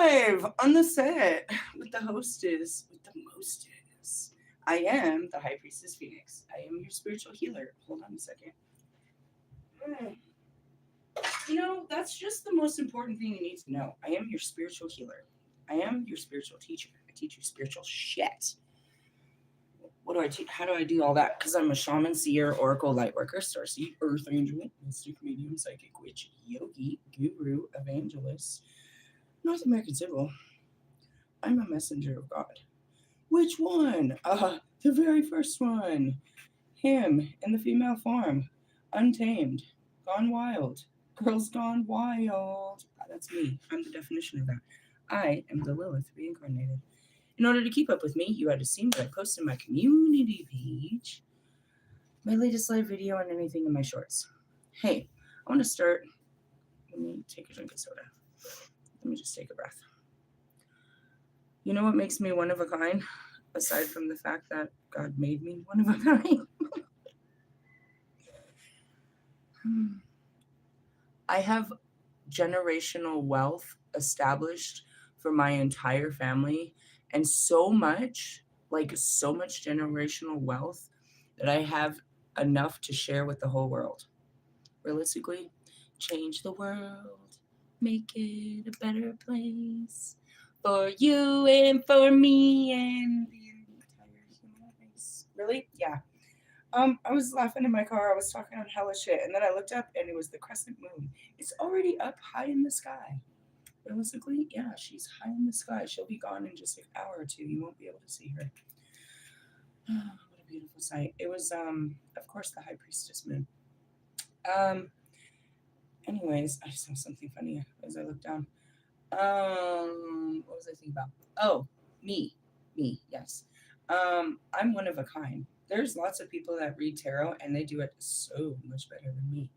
live on the set with the hostess, with the mostess. I am the High Priestess Phoenix. I am your spiritual healer. Hold on a second. Mm. That's just the most important thing you need to know. I am your spiritual healer. I am your spiritual teacher. I teach you spiritual shit. What do I teach? How do I do all that? Because I'm a shaman, seer, oracle, lightworker, starseed, earth angel, mystic, medium, psychic, witch, yogi, guru, evangelist, North American civil. I'm a messenger of God. Which one? The very first one. Him in the female form. Untamed. Gone wild. Girls gone wild. That's me. I'm the definition of that. I am the Lilith reincarnated. In order to keep up with me, you had to see what I post in my community page, my latest live video, and anything in my shorts. Hey, I want to start. Let me take a drink of soda. Let me just take a breath. You know what makes me one of a kind? Aside from the fact that God made me one of a kind. I have generational wealth established for my entire family, and so much generational wealth that I have enough to share with the whole world. Realistically, change the world, make it a better place for you and for me and the entire human race. Really? Yeah. I was laughing in my car. I was talking on hella shit, and then I looked up, and it was the crescent moon. It's already up high in the sky. Realistically, yeah, she's high in the sky. She'll be gone in just an hour or two. You won't be able to see her. What a beautiful sight. It was, of course, the High Priestess moon. Anyways, I saw something funny as I looked down. What was I thinking about? Oh, me, yes. I'm one of a kind. There's lots of people that read tarot and they do it so much better than me.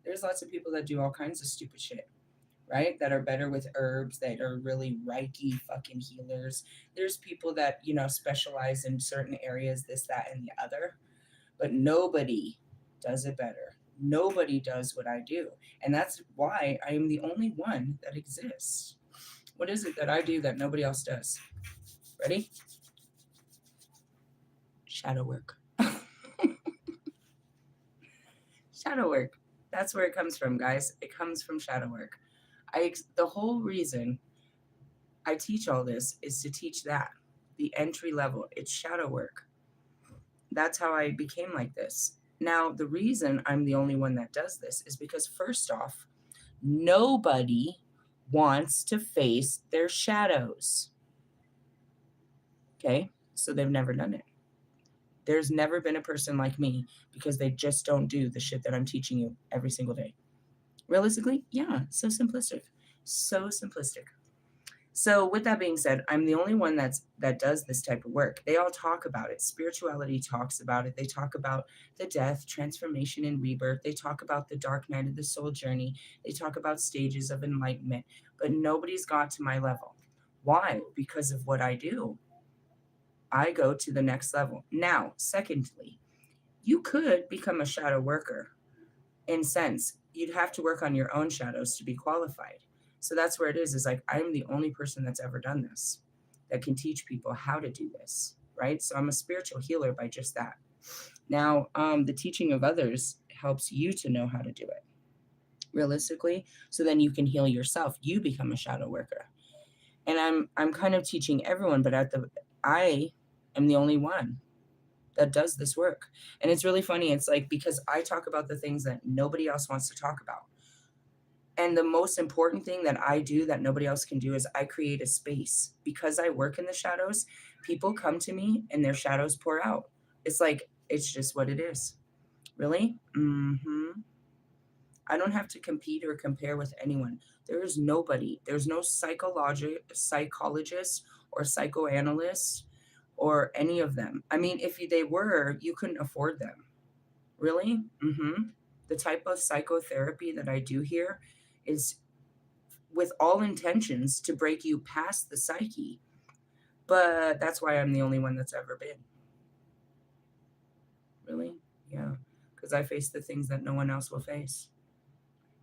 There's lots of people that do all kinds of stupid shit, right? That are better with herbs, that are really Reiki fucking healers. There's people that, specialize in certain areas, this, that, and the other. But nobody does it better. Nobody does what I do. And that's why I am the only one that exists. What is it that I do that nobody else does? Ready? Shadow work. Shadow work. That's where it comes from, guys. It comes from shadow work. The whole reason I teach all this is to teach that. The entry level. It's shadow work. That's how I became like this. Now, the reason I'm the only one that does this is because, first off, nobody wants to face their shadows. Okay? So they've never done it. There's never been a person like me because they just don't do the shit that I'm teaching you every single day. Realistically, yeah, so simplistic. So simplistic. So with that being said, I'm the only one that does this type of work. They all talk about it. Spirituality talks about it. They talk about the death, transformation, and rebirth. They talk about the dark night of the soul journey. They talk about stages of enlightenment, but nobody's got to my level. Why? Because of what I do. I go to the next level. Now, secondly, you could become a shadow worker. In sense, you'd have to work on your own shadows to be qualified. So that's where it is like, I'm the only person that's ever done this, that can teach people how to do this, right? So I'm a spiritual healer by just that. Now, the teaching of others helps you to know how to do it, realistically, so then you can heal yourself. You become a shadow worker. And I'm kind of teaching everyone, but I am the only one that does this work. And it's really funny. It's like, because I talk about the things that nobody else wants to talk about. And the most important thing that I do that nobody else can do is I create a space. Because I work in the shadows, people come to me and their shadows pour out. It's like, it's just what it is. Really? I don't have to compete or compare with anyone. There is nobody. There's no psychologist or psychoanalyst or any of them. I mean, if they were, you couldn't afford them. Really? The type of psychotherapy that I do here is with all intentions to break you past the psyche. But that's why I'm the only one that's ever been. Really? Yeah. Because I face the things that no one else will face.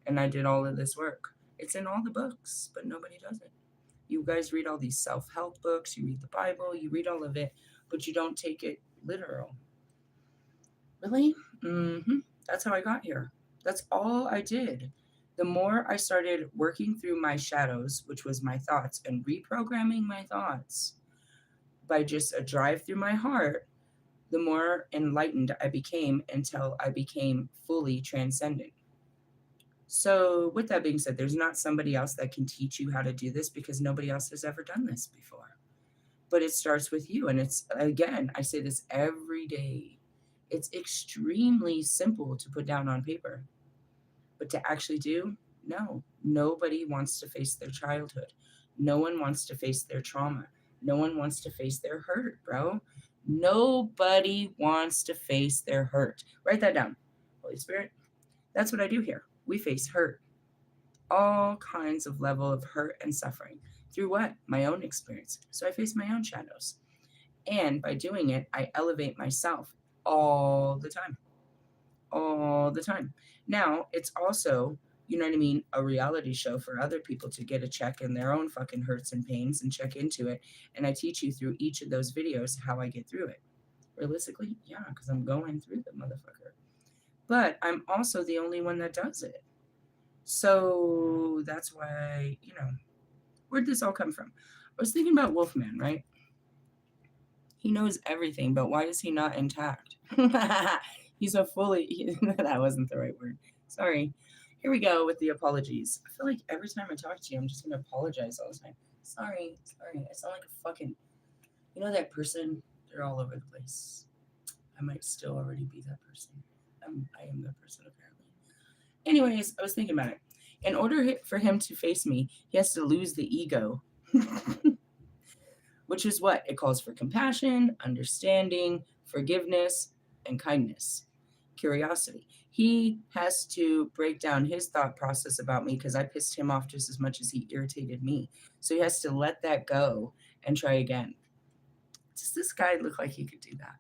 And I did all of this work. It's in all the books, but nobody does it. You guys read all these self-help books, you read the Bible, you read all of it, but you don't take it literal. Really? That's how I got here. That's all I did. The more I started working through my shadows, which was my thoughts, and reprogramming my thoughts by just a drive through my heart, the more enlightened I became until I became fully transcendent. So, with that being said, there's not somebody else that can teach you how to do this because nobody else has ever done this before. But it starts with you. And it's, again, I say this every day. It's extremely simple to put down on paper, but to actually do, no. Nobody wants to face their childhood. No one wants to face their trauma. No one wants to face their hurt, bro. Nobody wants to face their hurt. Write that down. Holy Spirit, that's what I do here. We face hurt. All kinds of level of hurt and suffering. Through what? My own experience. So I face my own shadows. And by doing it, I elevate myself all the time. All the time. Now, it's also, you know what I mean, a reality show for other people to get a check in their own fucking hurts and pains and check into it. And I teach you through each of those videos how I get through it. Realistically, yeah, because I'm going through the motherfucker. But I'm also the only one that does it. So that's why, where'd this all come from? I was thinking about Wolfman, right? He knows everything, but why is he not intact? He's a fully, that wasn't the right word. Sorry. Here we go with the apologies. I feel like every time I talk to you, I'm just going to apologize all the time. Sorry. I sound like a fucking, that person? They're all over the place. I might still already be that person. I am that person, apparently. Anyways, I was thinking about it. In order for him to face me, he has to lose the ego. Which is what? It calls for compassion, understanding, forgiveness, and kindness, curiosity. He has to break down his thought process about me because I pissed him off just as much as he irritated me. So he has to let that go and try again. Does this guy look like he could do that?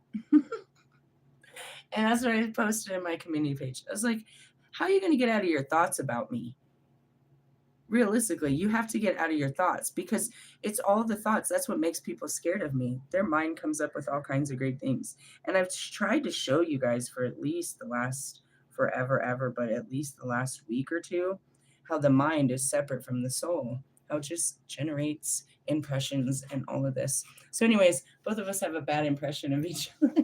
And that's what I posted in my community page. I was like, how are you going to get out of your thoughts about me? Realistically, you have to get out of your thoughts because it's all the thoughts. That's what makes people scared of me. Their mind comes up with all kinds of great things. And I've tried to show you guys for at least the last forever, ever, but at least the last week or two, how the mind is separate from the soul, how it just generates impressions and all of this. So anyways, both of us have a bad impression of each other.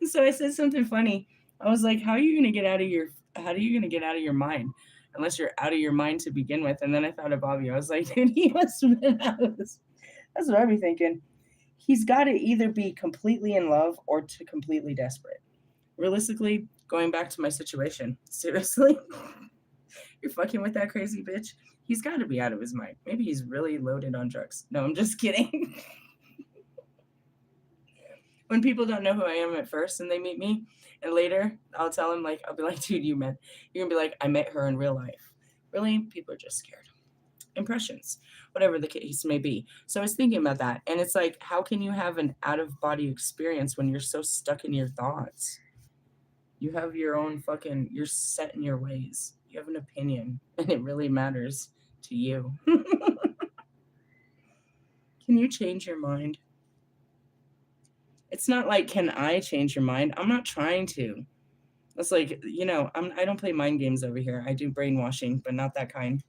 So I said something funny. I was like, how are you going to get out of your mind unless you're out of your mind to begin with? And then I thought of Bobby. I was like, dude, he must have been out of this. That's what I'd be thinking. He's got to either be completely in love or to completely desperate. Realistically, going back to my situation, seriously, you're fucking with that crazy bitch? He's got to be out of his mind. Maybe he's really loaded on drugs. No, I'm just kidding. When people don't know who I am at first and they meet me, and later I'll tell them, I'll be like, dude, you're going to be like, I met her in real life. Really? People are just scared. Impressions, whatever the case may be. So I was thinking about that. And it's like, how can you have an out-of-body experience when you're so stuck in your thoughts? You have your own you're set in your ways. You have an opinion, and it really matters to you. Can you change your mind? It's not like, can I change your mind? I'm not trying to. It's like, I don't play mind games over here. I do brainwashing, but not that kind.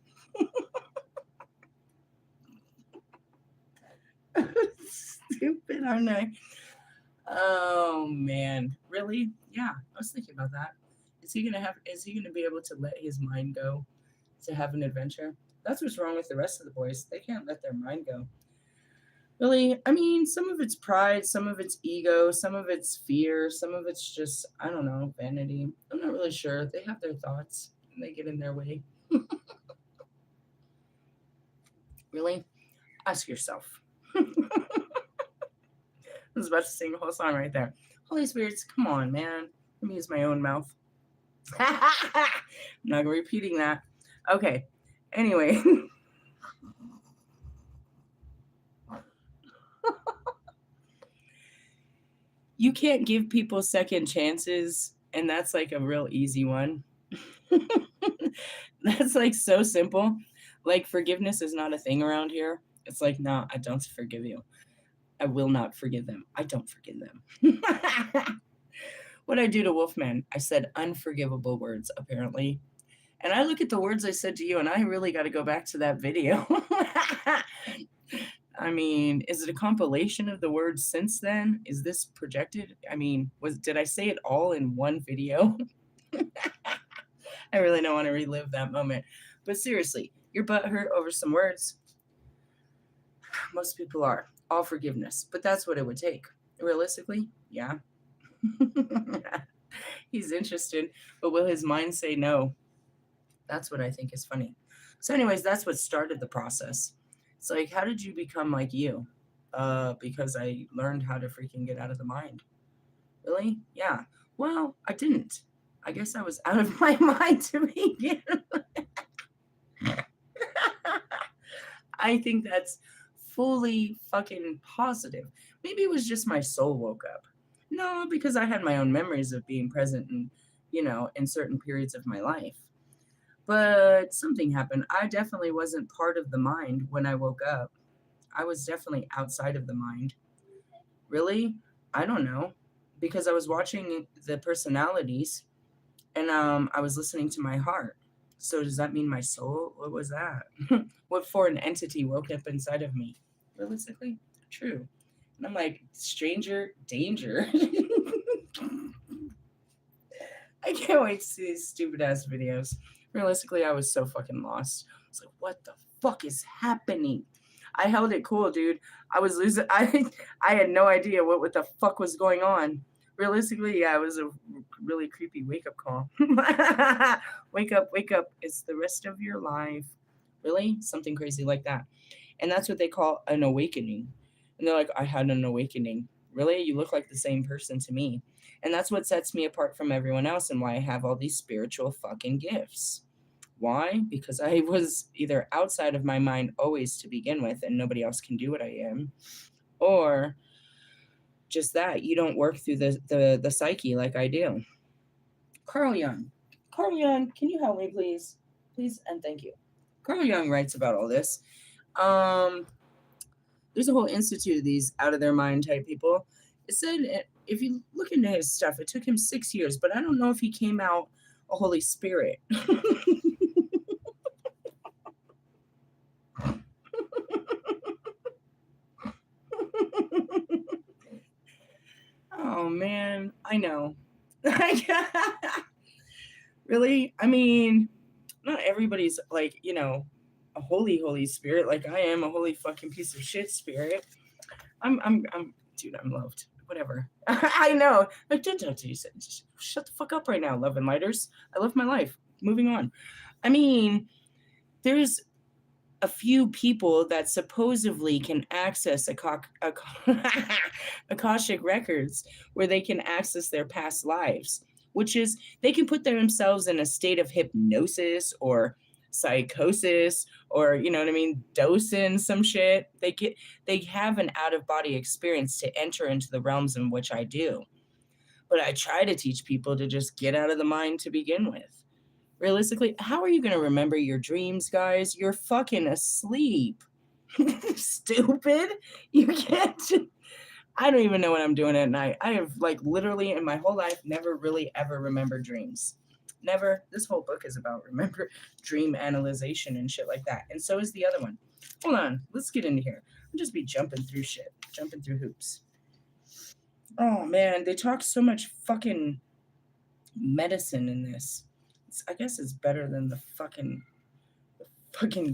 Stupid, aren't I? Oh, man. Really? Yeah, I was thinking about that. Is he gonna be able to let his mind go to have an adventure? That's what's wrong with the rest of the boys. They can't let their mind go. Really, I mean, some of it's pride, some of it's ego, some of it's fear, some of it's just, I don't know, vanity. I'm not really sure. They have their thoughts and they get in their way. Really? Ask yourself. I was about to sing a whole song right there. Holy Spirits, come on, man. Let me use my own mouth. I'm not repeating that. Okay. Anyway. You can't give people second chances, and that's like a real easy one. That's like so simple. Like, forgiveness is not a thing around here. It's like, no, I don't forgive you. I will not forgive them. I don't forgive them. What I do to Wolfman, I said unforgivable words, apparently. And I look at the words I said to you, and I really got to go back to that video. I mean, is it a compilation of the words since then? Is this projected? I mean, did I say it all in one video? I really don't want to relive that moment. But seriously, your butt hurt over some words. Most people are. All forgiveness. But that's what it would take. Realistically, yeah. He's interested, but will his mind say no? That's what I think is funny. So, anyways, that's what started the process. It's like, how did you become like you? Because I learned how to freaking get out of the mind. Really? Yeah. Well, I didn't. I guess I was out of my mind to begin. I think that's fully fucking positive. Maybe it was just my soul woke up. No, because I had my own memories of being present in, in certain periods of my life. But something happened. I definitely wasn't part of the mind when I woke up. I was definitely outside of the mind. Really? I don't know. Because I was watching the personalities and I was listening to my heart. So does that mean my soul? What was that? What foreign entity woke up inside of me? Realistically? True. And I'm like, stranger danger. I can't wait to see these stupid ass videos. Realistically, I was so fucking lost. I was like, what the fuck is happening? I held it cool, dude. I was losing. I had no idea what the fuck was going on. Realistically, yeah, it was a really creepy wake up call. Wake up, wake up. It's the rest of your life. Really? Something crazy like that. And that's what they call an awakening. And they're like, I had an awakening. Really? You look like the same person to me. And that's what sets me apart from everyone else and why I have all these spiritual fucking gifts. Why? Because I was either outside of my mind always to begin with and nobody else can do what I am, or just that you don't work through the psyche like I do. Carl Jung. Carl Jung, can you help me, please? Please and thank you. Carl Jung writes about all this. There's a whole institute of these out of their mind type people. It said if you look into his stuff, it took him 6 years, but I don't know if he came out a Holy Spirit. Oh man, I know. Really? I mean, not everybody's like, a holy spirit like I am, a holy fucking piece of shit spirit. I'm dude, I'm loved. Whatever. I know. Like, don't talk to you. Just shut the fuck up right now, love and lighters. I love my life. Moving on. I mean, there's a few people that supposedly can access Akashic records where they can access their past lives, which is they can put themselves in a state of hypnosis or psychosis or dosing some shit. They have an out-of-body experience to enter into the realms in which I do. But I try to teach people to just get out of the mind to begin with. Realistically, how are you going to remember your dreams, guys? You're fucking asleep. Stupid. You can't. I don't even know what I'm doing at night. I have literally in my whole life never really ever remembered dreams. Never. This whole book is about dream analyzation and shit like that. And so is the other one. Hold on. Let's get into here. I'll just be jumping through shit. Jumping through hoops. Oh man, they talk so much fucking medicine in this. I guess it's better than the fucking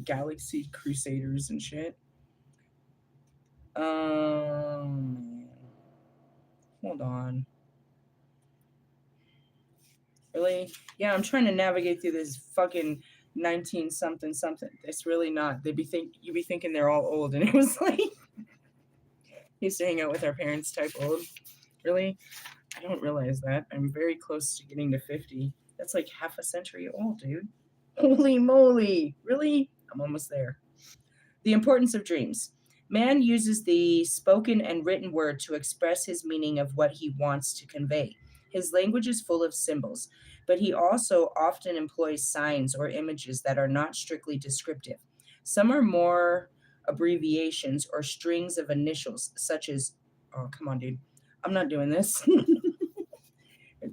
Galaxy Crusaders and shit. Hold on. Really? Yeah, I'm trying to navigate through this fucking 19 something. It's really not. You be thinking they're all old, and it was like used to hang out with our parents type old. Really? I don't realize that. I'm very close to getting to 50. That's like half a century old, dude. Holy moly. Really? I'm almost there. The importance of dreams. Man uses the spoken and written word to express his meaning of what he wants to convey. His language is full of symbols, but he also often employs signs or images that are not strictly descriptive. Some are more abbreviations or strings of initials, such as, oh, come on, dude. I'm not doing this.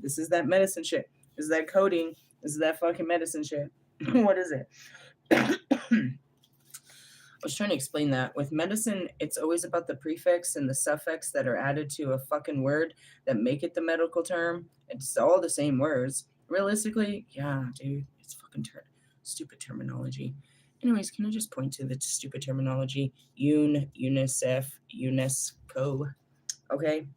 This is that medicine shit. This is that coding. This is that fucking medicine shit. What is it? I was trying to explain that. With medicine, it's always about the prefix and the suffix that are added to a fucking word that make it the medical term. It's all the same words. Realistically, yeah, dude, it's fucking stupid terminology. Anyways, can I just point to the stupid terminology? UNICEF, UNESCO. Okay.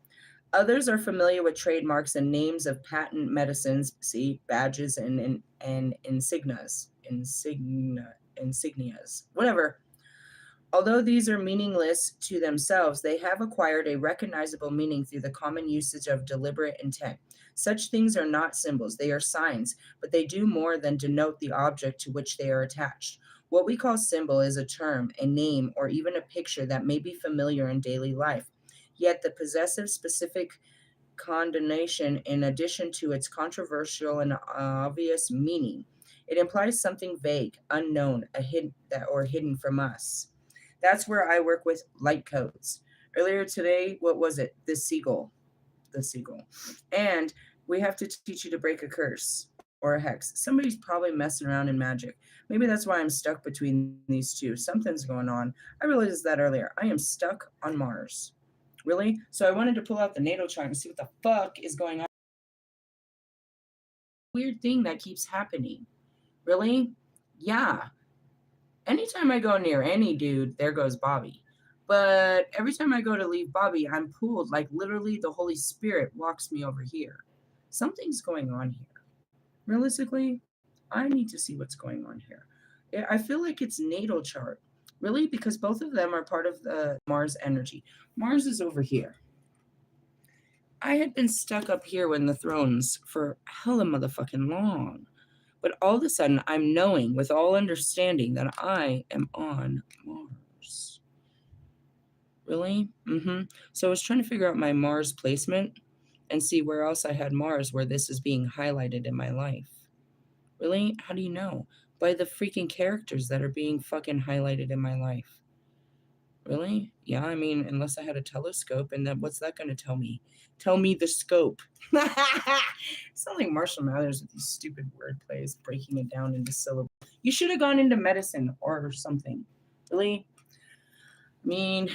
Others are familiar with trademarks and names of patent medicines, see badges and insignias, whatever. Although these are meaningless to themselves, they have acquired a recognizable meaning through the common usage of deliberate intent. Such things are not symbols, they are signs, but they do more than denote the object to which they are attached. What we call symbol is a term, a name, or even a picture that may be familiar in daily life. Yet the possessive specific condemnation, in addition to its controversial and obvious meaning, it implies something vague, unknown, hidden from us. That's where I work with light codes. Earlier today, what was it? The seagull. And we have to teach you to break a curse or a hex. Somebody's probably messing around in magic. Maybe that's why I'm stuck between these two. Something's going on. I realized that earlier. I am stuck on Mars. Really? So I wanted to pull out the natal chart and see what the fuck is going on. Weird thing that keeps happening. Really? Yeah. Anytime I go near any dude, there goes Bobby. But every time I go to leave Bobby, I'm pulled like literally the Holy Spirit walks me over here. Something's going on here. Realistically, I need to see what's going on here. I feel like it's natal chart. Really? Because both of them are part of the Mars energy. Mars is over here. I had been stuck up here in the thrones for hella motherfucking long. But all of a sudden, I'm knowing with all understanding that I am on Mars. Really? So I was trying to figure out my Mars placement and see where else I had Mars where this is being highlighted in my life. Really? How do you know? By the freaking characters that are being fucking highlighted in my life. Really? Yeah, I mean, unless I had a telescope, and then what's that going to tell me? Tell me the scope. Sound like Marshall Mathers with these stupid word plays, breaking it down into syllables. You should have gone into medicine or something. Really? I mean,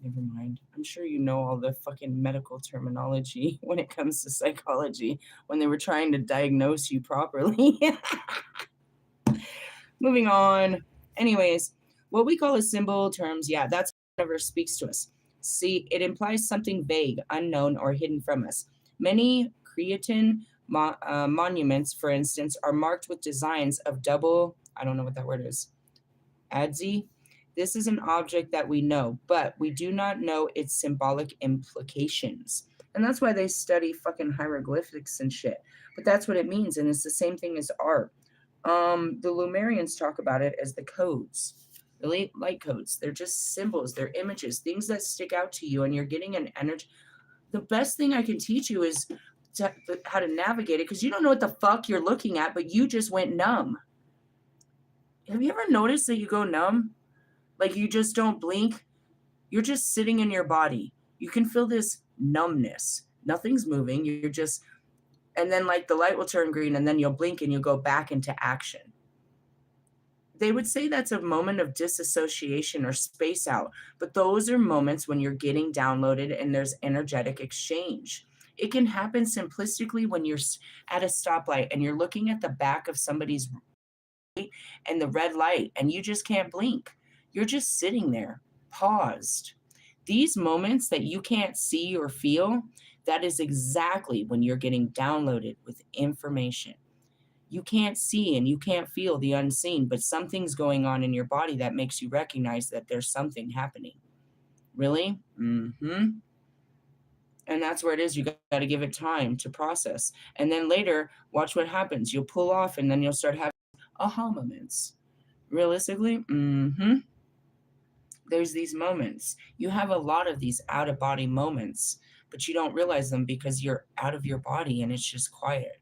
never mind. I'm sure you know all the fucking medical terminology when it comes to psychology when they were trying to diagnose you properly. Moving on. Anyways, what we call a symbol terms, yeah, that's whatever speaks to us. See, it implies something vague, unknown, or hidden from us. Many Cretan monuments, for instance, are marked with designs of double, I don't know what that word is, adze. This is an object that we know, but we do not know its symbolic implications. And that's why they study fucking hieroglyphics and shit. But that's what it means, and it's the same thing as art. The Lumerians talk about it as the codes, the light codes. They're just symbols, they're images, things that stick out to you, and you're getting an energy. The best thing I can teach you is how to navigate it, because you don't know what the fuck you're looking at, but you just went numb. Have you ever noticed that you go numb? Like you just don't blink? You're just sitting in your body. You can feel this numbness. Nothing's moving. You're just, and then like the light will turn green and then you'll blink and you'll go back into action. They would say that's a moment of disassociation or space out, but those are moments when you're getting downloaded and there's energetic exchange. It can happen simplistically when you're at a stoplight and you're looking at the back of somebody's and the red light and you just can't blink. You're just sitting there, paused. These moments that you can't see or feel, that is exactly when you're getting downloaded with information. You can't see and you can't feel the unseen, but something's going on in your body that makes you recognize that there's something happening. Really? And that's where it is. You got to give it time to process. And then later, watch what happens. You'll pull off and then you'll start having aha moments. Realistically, there's these moments. You have a lot of these out of body moments, but you don't realize them because you're out of your body and it's just quiet.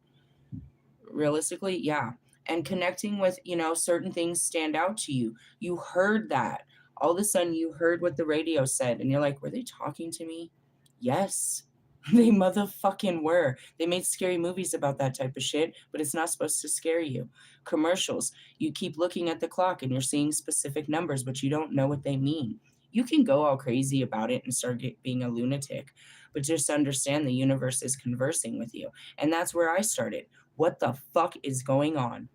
Realistically, yeah. and connecting with, certain things stand out to you. You heard that. All of a sudden, you heard what the radio said, and you're like, were they talking to me? Yes, they motherfucking were. They made scary movies about that type of shit, but it's not supposed to scare you. Commercials, you keep looking at the clock and you're seeing specific numbers, but you don't know what they mean. You can go all crazy about it and start being a lunatic, but just understand the universe is conversing with you. And that's where I started. What the fuck is going on?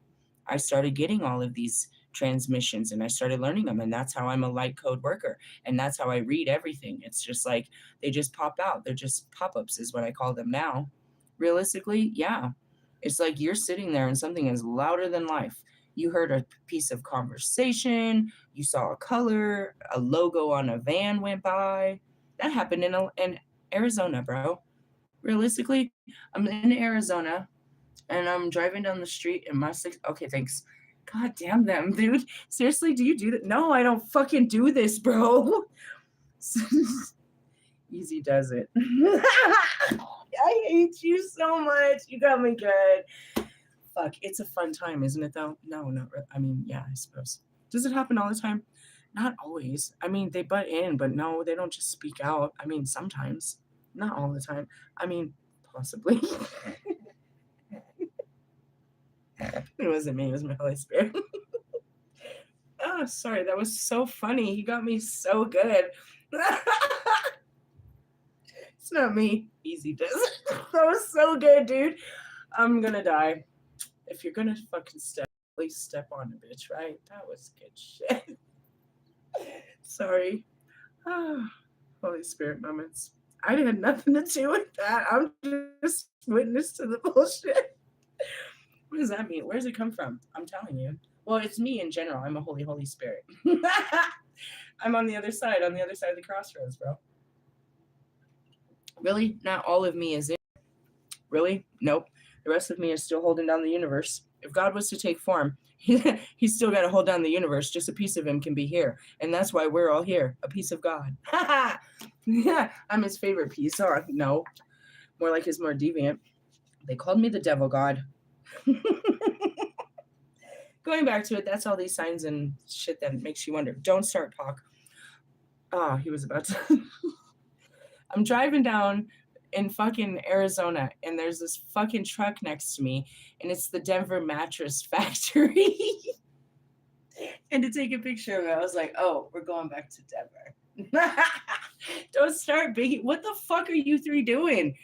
I started getting all of these transmissions and I started learning them. And that's how I'm a light code worker. And that's how I read everything. It's just like they just pop out. They're just pop ups, is what I call them now. Realistically, yeah. It's like you're sitting there and something is louder than life. You heard a piece of conversation, you saw a color, a logo on a van went by. That happened in Arizona, bro. Realistically, I'm in Arizona and I'm driving down the street and my six. Okay, thanks. God damn them, dude. Seriously, do you do that? No, I don't fucking do this, bro. Easy does it. I hate you so much. You got me good. Fuck, it's a fun time, isn't it, though? No, not really. I mean, yeah, I suppose. Does it happen all the time? Not always. I mean, they butt in, but no, they don't just speak out. I mean, sometimes. Not all the time. I mean, possibly. It wasn't me. It was my Holy Spirit. Oh, sorry. That was so funny. He got me so good. It's not me. Easy does it. That was so good, dude. I'm gonna die. If you're gonna fucking step, at least step on a bitch, right? That was good shit. Sorry. Holy Spirit moments. I had nothing to do with that. I'm just witness to the bullshit. What does that mean? Where does it come from? I'm telling you. Well, it's me in general. I'm a Holy Spirit. I'm on the other side of the crossroads, bro. Really? Not all of me is it. Really? Nope. The rest of me is still holding down the universe. If God was to take form, he's still got to hold down the universe. Just a piece of him can be here. And that's why we're all here. A piece of God. Yeah, I'm his favorite piece. Or no, more like his more deviant. They called me the devil god. Going back to it, that's all these signs and shit that makes you wonder. Don't start, Pac. Oh, he was about to. I'm driving down in fucking Arizona and there's this fucking truck next to me and it's the Denver Mattress Factory. And to take a picture of it, I was like, oh, we're going back to Denver. Don't start, Biggie. What the fuck are you three doing?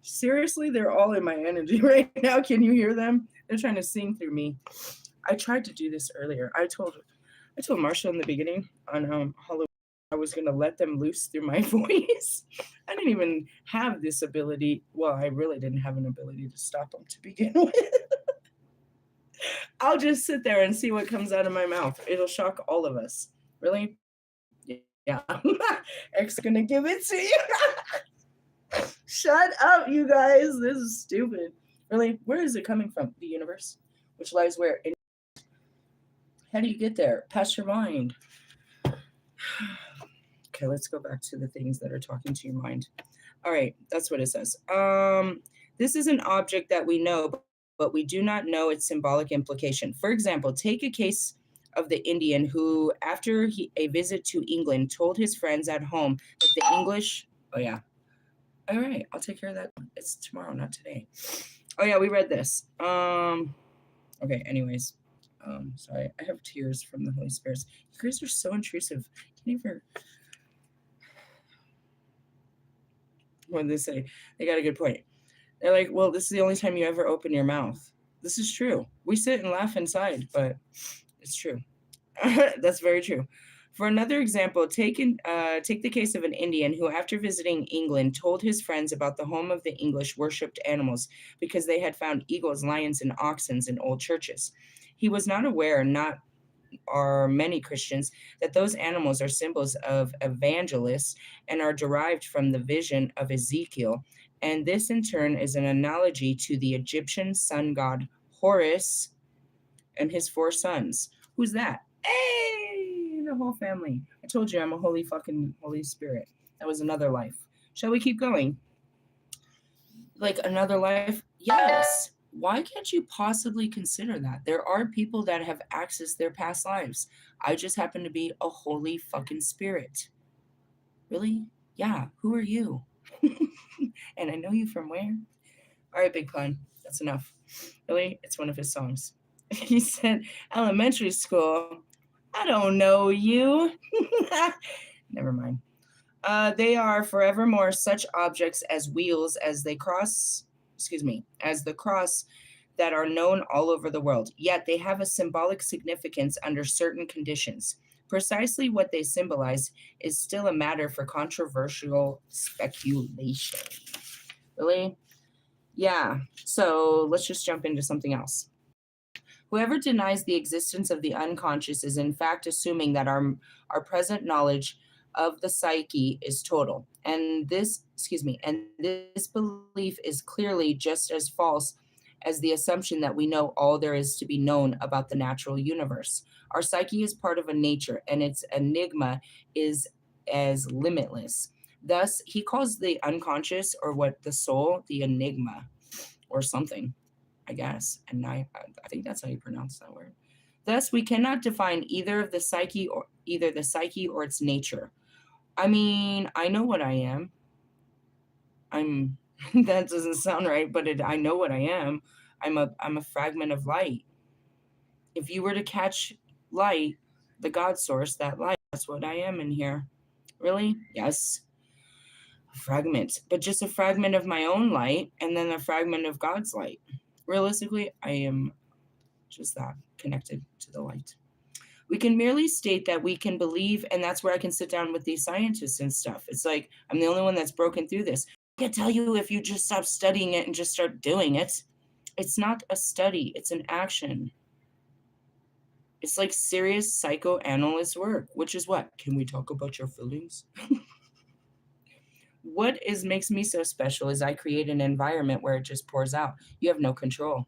Seriously, they're all in my energy right now. Can you hear them? They're trying to sing through me. I tried to do this earlier. I told Marshall in the beginning on Halloween I was going to let them loose through my voice. I didn't even have this ability. Well, I really didn't have an ability to stop them to begin with. I'll just sit there and see what comes out of my mouth. It'll shock all of us. Really? Yeah. X gonna give it to you. Shut up, you guys. This is stupid. Really? Where is it coming from? The universe? Which lies where? How do you get there? Past your mind. Okay, let's go back to the things that are talking to your mind. All right, that's what it says. This is an object that we know, but we do not know its symbolic implication. For example, take a case of the Indian who, after a visit to England, told his friends at home that the English. Oh yeah. All right, I'll take care of that. It's tomorrow, not today. Oh yeah, we read this. Okay. Anyways, sorry, I have tears from the Holy Spirit. You guys are so intrusive. Can you ever? What did they say? They got a good point. They're like, well, this is the only time you ever open your mouth. This is true. We sit and laugh inside, but it's true. That's very true. For another example, take the case of an Indian who, after visiting England, told his friends about the home of the English worshipped animals because they had found eagles, lions, and oxen in old churches. He was not aware, not are many Christians, that those animals are symbols of evangelists and are derived from the vision of Ezekiel. And this, in turn, is an analogy to the Egyptian sun god Horus and his 4 sons. Who's that? Hey, the whole family. I told you I'm a Holy Spirit. That was another life. Shall we keep going? Like another life? Yes. Why can't you possibly consider that? There are people that have accessed their past lives. I just happen to be a holy fucking spirit. Really? Yeah. Who are you? And I know you from where? All right, Big Pun. That's enough. Really? It's one of his songs. He said, elementary school. I don't know you. Never mind. They are forevermore such objects as wheels as they cross, as the cross that are known all over the world. Yet they have a symbolic significance under certain conditions. Precisely what they symbolize is still a matter for controversial speculation. Really? Yeah. So let's just jump into something else. Whoever denies the existence of the unconscious is in fact assuming that our present knowledge of the psyche is total. And this belief is clearly just as false as the assumption that we know all there is to be known about the natural universe. Our psyche is part of a nature, and its enigma is as limitless. Thus, he calls the unconscious, or what, the soul, the enigma, or something, I guess. And I think that's how you pronounce that word. Thus, we cannot define either the psyche or its nature. I mean, I know what I am. I'm that doesn't sound right, but I know what I am. I'm a fragment of light. If you were to catch light, the God source, that light, that's what I am in here. Really? Yes. A fragment, but just a fragment of my own light and then a fragment of God's light. Realistically, I am just that connected to the light. We can merely state that we can believe, and that's where I can sit down with these scientists and stuff. It's like I'm the only one that's broken through this. I can tell you if you just stop studying it and just start doing it. It's not a study, it's an action. It's like serious psychoanalyst work, which is what? Can we talk about your feelings? What makes me so special is I create an environment where it just pours out. You have no control.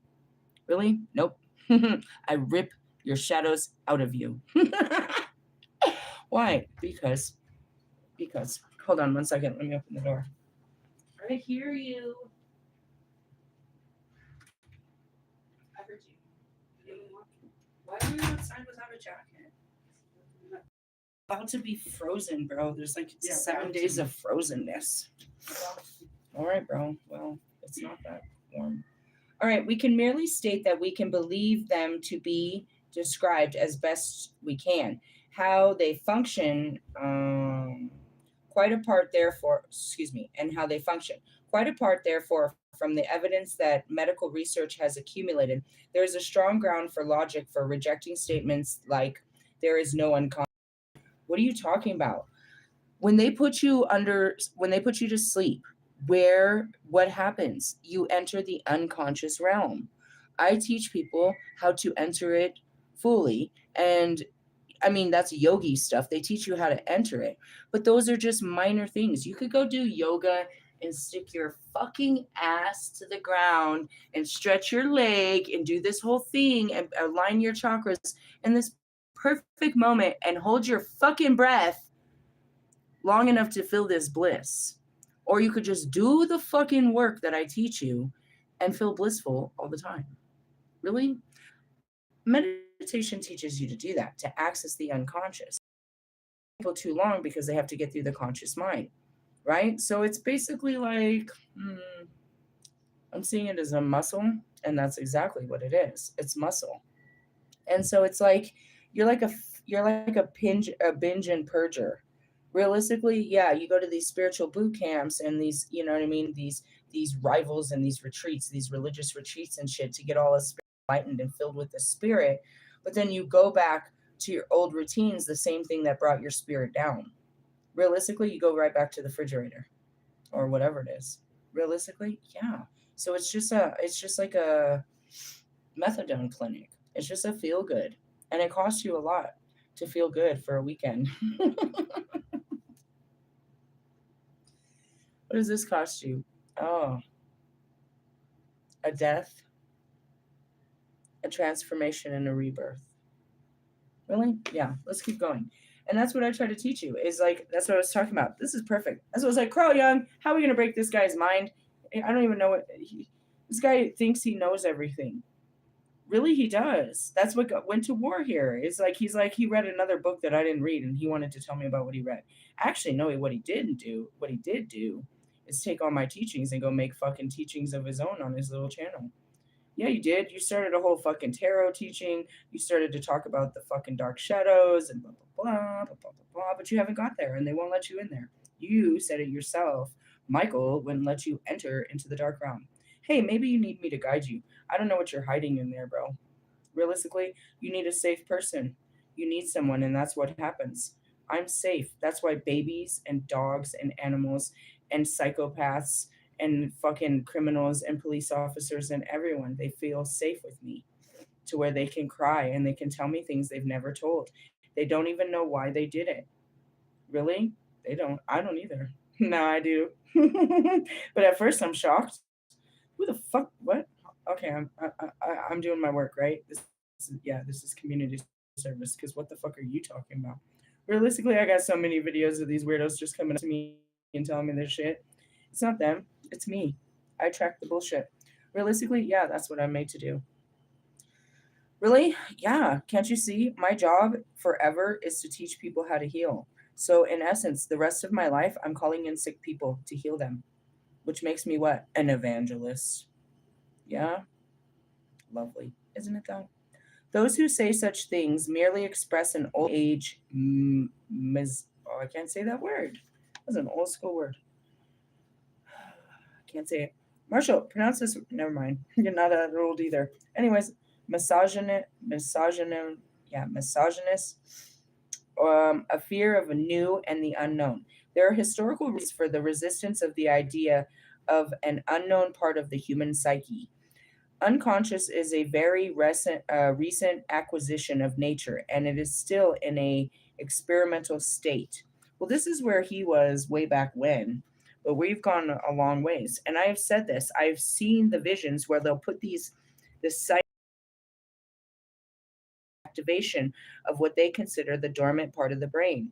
Really? Nope. I rip your shadows out of you. Why? Because. Hold on 1 second. Let me open the door. I hear you. I heard you. Why are you outside without a jacket? About to be frozen, bro. There's like 7 days of frozenness. All right, bro. Well, it's not that warm. All right, we can merely state that we can believe them to be described as best we can. How they function, and how they function. Quite apart, therefore, from the evidence that medical research has accumulated, there is a strong ground for logic for rejecting statements like there is no unconscious. What are you talking about? When they put you to sleep, what happens? You enter the unconscious realm. I teach people how to enter it fully, and I mean that's yogi stuff. They teach you how to enter it, but those are just minor things. You could go do yoga and stick your fucking ass to the ground and stretch your leg and do this whole thing and align your chakras in this perfect moment and hold your fucking breath long enough to feel this bliss. Or you could just do the fucking work that I teach you and feel blissful all the time. Really? Meditation teaches you to do that, to access the unconscious. People too long because they have to get through the conscious mind, right? So it's basically like, I'm seeing it as a muscle, and that's exactly what it is. It's muscle. And so it's like you're like a binge and purger. Realistically, yeah, you go to these spiritual boot camps and these, you know what I mean, these rivals and these retreats, these religious retreats and shit to get all us enlightened and filled with the spirit. But then you go back to your old routines, the same thing that brought your spirit down. Realistically, you go right back to the refrigerator or whatever it is. Realistically, yeah. So it's just like a methadone clinic. It's just a feel good. And it costs you a lot to feel good for a weekend. What does this cost you? Oh, a death, a transformation, and a rebirth. Really? Yeah, let's keep going. And that's what I try to teach you is like, that's what I was talking about. This is perfect. That's what I was like, Carl Jung, how are we going to break this guy's mind? I don't even know what This guy thinks he knows everything. Really, he does. That's what went to war here. It's like he read another book that I didn't read, and he wanted to tell me about what he read. Actually, no, what he didn't do, what he did do, is take all my teachings and go make fucking teachings of his own on his little channel. Yeah, you did. You started a whole fucking tarot teaching. You started to talk about the fucking dark shadows and blah blah blah blah blah blah blah. But you haven't got there, and they won't let you in there. You said it yourself. Michael wouldn't let you enter into the dark realm. Hey, maybe you need me to guide you. I don't know what you're hiding in there, bro. Realistically, you need a safe person. You need someone, and that's what happens. I'm safe. That's why babies and dogs and animals and psychopaths and fucking criminals and police officers and everyone, they feel safe with me to where they can cry and they can tell me things they've never told. They don't even know why they did it. Really? They don't. I don't either. No, I do. But at first, I'm shocked. Who the fuck? What? Okay, I'm doing my work, right? This is community service. Because what the fuck are you talking about? Realistically, I got so many videos of these weirdos just coming up to me and telling me this shit. It's not them. It's me. I track the bullshit. Realistically, yeah, that's what I'm made to do. Really? Yeah. Can't you see? My job forever is to teach people how to heal. So, in essence, the rest of my life, I'm calling in sick people to heal them, which makes me what? An evangelist. Yeah. Lovely. Isn't it though? Those who say such things merely express an old age I can't say that word. That's an old school word. Can't say it. Marshall, pronounce this. Never mind. You're not that old either. Anyways, misogynist, a fear of a new and the unknown. There are historical reasons for the resistance of the idea of an unknown part of the human psyche. Unconscious is a very recent acquisition of nature, and it is still in a experimental state. Well, this is where he was way back when, but we've gone a long ways. And I have said this. I've seen the visions where they'll put this activation of what they consider the dormant part of the brain.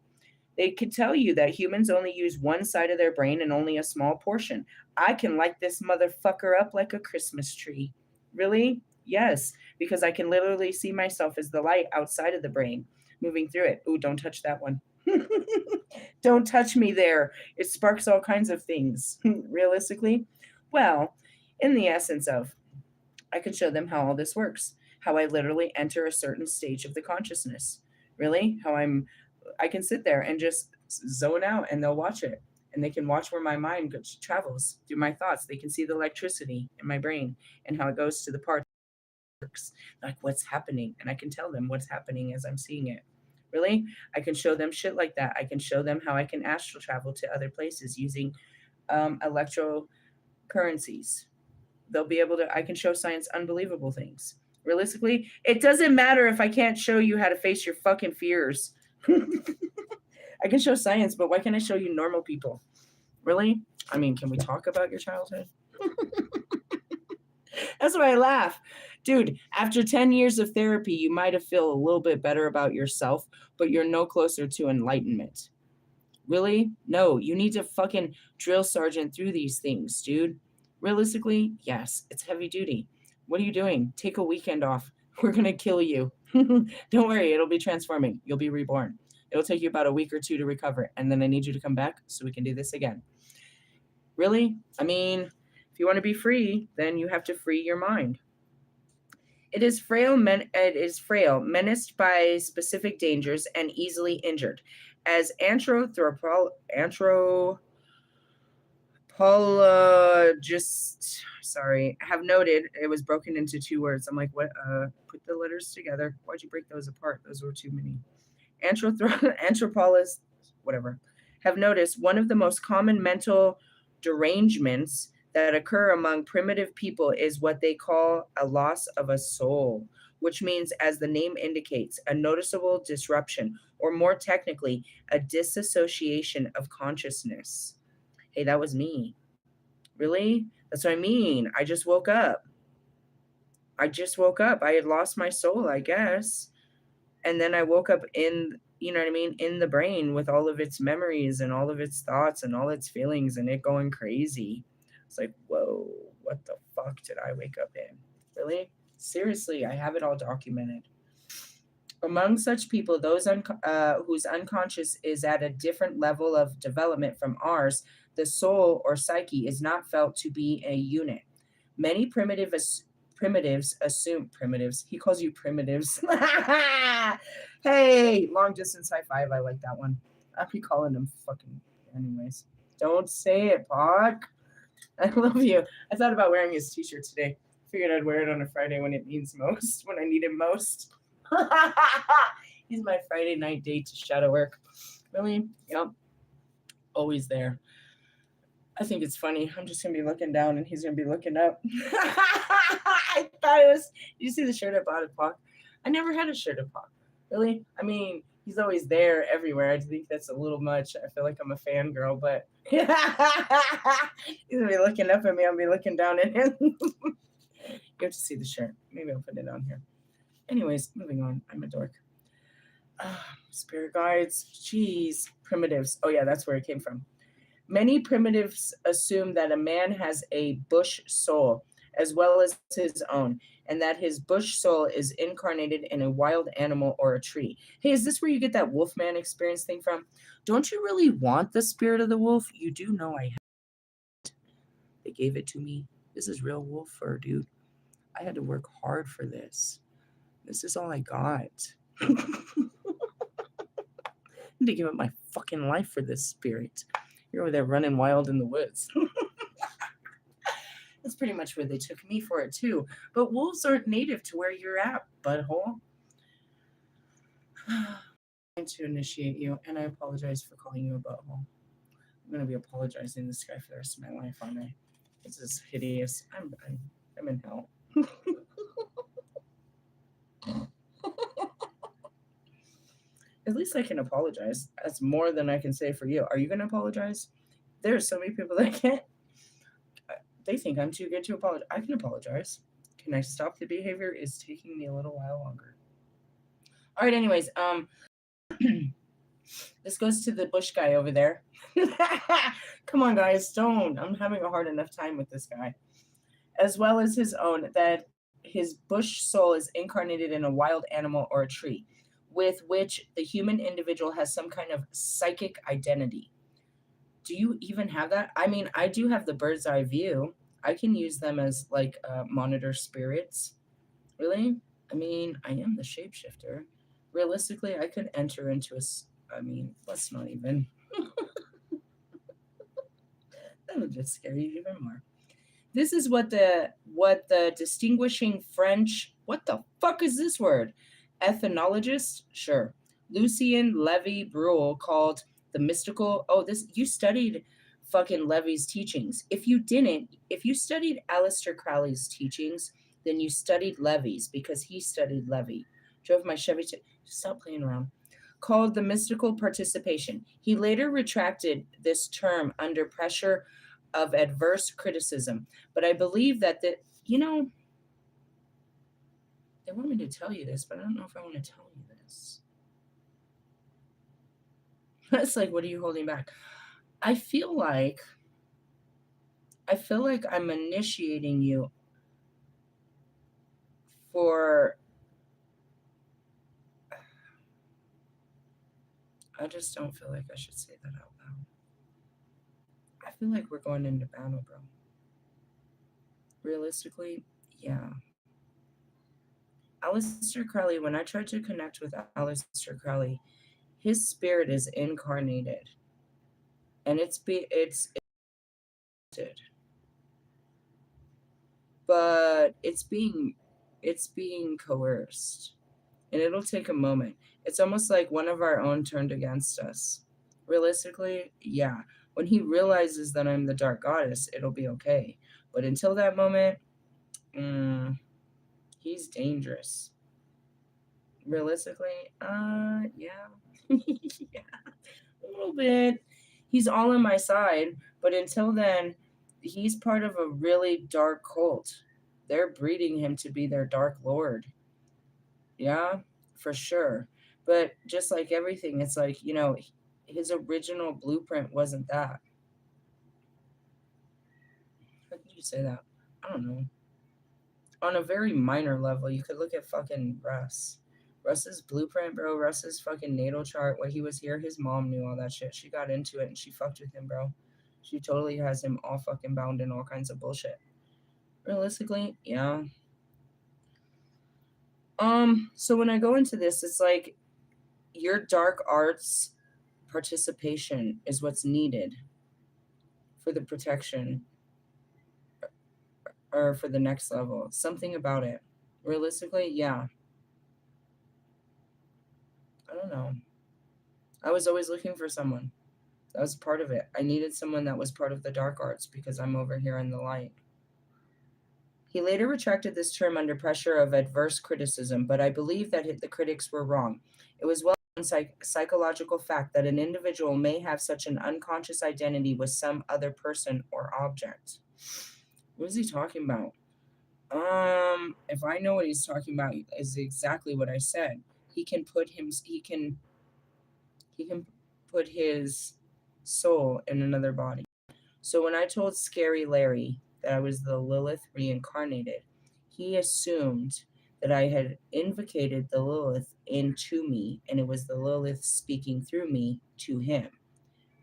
They could tell you that humans only use one side of their brain and only a small portion. I can light this motherfucker up like a Christmas tree. Really? Yes, because I can literally see myself as the light outside of the brain moving through it. Ooh, don't touch that one. Don't touch me there. It sparks all kinds of things. Realistically, well, in the essence of, I can show them how all this works, how I literally enter a certain stage of the consciousness. Really? I can sit there and just zone out and they'll watch it. And they can watch where my mind travels through my thoughts. They can see the electricity in my brain and how it goes to the parts, like what's happening. And I can tell them what's happening as I'm seeing it. Really? I can show them shit like that. I can show them how I can astral travel to other places using electrocurrencies. They'll be able to, I can show science unbelievable things. Realistically, it doesn't matter if I can't show you how to face your fucking fears. I can show science, but why can't I show you normal people? Really? I mean, can we talk about your childhood? That's why I laugh. Dude, after 10 years of therapy, you might have feel a little bit better about yourself, but you're no closer to enlightenment. Really? No, you need to fucking drill sergeant through these things, dude. Realistically, yes, it's heavy duty. What are you doing? Take a weekend off. We're going to kill you. Don't worry, it'll be transforming. You'll be reborn. It'll take you about a week or two to recover, and then I need you to come back so we can do this again. Really? I mean, if you want to be free, then you have to free your mind. It is frail, menaced by specific dangers, and easily injured. As anthropologists have noted, it was broken into two words. I'm like, what? Put the letters together. Why'd you break those apart? Those were too many. Anthropologists, whatever, have noticed one of the most common mental derangements that occur among primitive people is what they call a loss of a soul, which means, as the name indicates, a noticeable disruption, or more technically, a disassociation of consciousness. Hey, that was me. Really? That's what I mean. I just woke up. I had lost my soul, I guess. And then I woke up in, you know what I mean, in the brain with all of its memories and all of its thoughts and all its feelings and it going crazy. It's like, whoa, what the fuck did I wake up in? Really? Seriously, I have it all documented. Among such people, those whose unconscious is at a different level of development from ours, the soul or psyche is not felt to be a unit. Many primitives assume primitives. He calls you primitives. Hey, long distance high five. I like that one. I'll be calling them fucking anyways. Don't say it, Pock. I love you. I thought about wearing his t-shirt today. Figured I'd wear it on a Friday when it means most, when I need it most. He's my Friday night date to shadow work. Really? Yep. Always there. I think it's funny. I'm just gonna be looking down and he's gonna be looking up. I thought it was. Did you see the shirt I bought at Pac? I never had a shirt at Pac. Really? I mean, he's always there everywhere. I think that's a little much. I feel like I'm a fangirl, but he's gonna be looking up at me. I'll be looking down at him. You have to see the shirt. Maybe I'll put it on here. Anyways, moving on. I'm a dork. Spirit guides. Jeez. Primitives. Oh yeah, that's where it came from. Many primitives assume that a man has a bush soul as well as his own, and that his bush soul is incarnated in a wild animal or a tree. Hey, is this where you get that Wolfman experience thing from? Don't you really want the spirit of the wolf? You do know I have it. They gave it to me. This is real wolf fur, dude. I had to work hard for this. This is all I got. I need to give up my fucking life for this spirit. You're over there running wild in the woods. That's pretty much where they took me for it too. But wolves aren't native to where you're at, butthole. I'm trying to initiate you, and I apologize for calling you a butthole. I'm going to be apologizing to this guy for the rest of my life, aren't I? This is hideous. I'm in hell. At least I can apologize. That's more than I can say for you. Are you going to apologize? There are so many people that can't. They think I'm too good to apologize. I can apologize. Can I stop the behavior? It's taking me a little while longer. All right, anyways, this goes to the bush guy over there. Come on, guys, don't. I'm having a hard enough time with this guy. As well as his own, that his bush soul is incarnated in a wild animal or a tree, with which the human individual has some kind of psychic identity. Do you even have that? I mean, I do have the bird's eye view. I can use them as like monitor spirits. Really? I mean, I am the shapeshifter. Realistically, I could enter into I mean, let's not even. That'll just scare you even more. This is what the distinguishing French, what the fuck is this word? Ethnologist? Sure. Lucien Levy Bruhl called the mystical. Oh, this, you studied fucking Levy's teachings. If you didn't, if you studied Aleister Crowley's teachings, then you studied Levy's because he studied Levy. Drove my Chevy to stop playing around. Called the mystical participation. He later retracted this term under pressure of adverse criticism, but I believe that they want me to tell you this, but I don't know if I want to tell you this. It's like, what are you holding back? I feel like I'm initiating you for, I just don't feel like I should say that out loud. I feel like we're going into battle, bro. Realistically, yeah. Aleister Crowley, when I tried to connect with Aleister Crowley, his spirit is incarnated. And it's but it's being coerced. And it'll take a moment. It's almost like one of our own turned against us. Realistically, yeah. When he realizes that I'm the dark goddess, it'll be okay. But until that moment, he's dangerous. Realistically, yeah. Yeah, a little bit. He's all on my side, but until then, he's part of a really dark cult. They're breeding him to be their dark lord. Yeah, for sure. But just like everything, it's like, his original blueprint wasn't that. you say that? I don't know. On a very minor level, you could look at fucking Russ. Russ's blueprint, bro. Russ's fucking natal chart. When he was here, his mom knew all that shit. She got into it and she fucked with him, bro. She totally has him all fucking bound in all kinds of bullshit. Realistically, yeah. So when I go into this, it's like your dark arts participation is what's needed for the protection or for the next level. Something about it. Realistically, yeah. I don't know. I was always looking for someone. That was part of it. I needed someone that was part of the dark arts because I'm over here in the light. He later retracted this term under pressure of adverse criticism, but I believe that the critics were wrong. It was well known psychological fact that an individual may have such an unconscious identity with some other person or object. What is he talking about? If I know what he's talking about, is exactly what I said. He can put his soul in another body. So when I told Scary Larry that I was the Lilith reincarnated, he assumed that I had invocated the Lilith into me, and it was the Lilith speaking through me to him.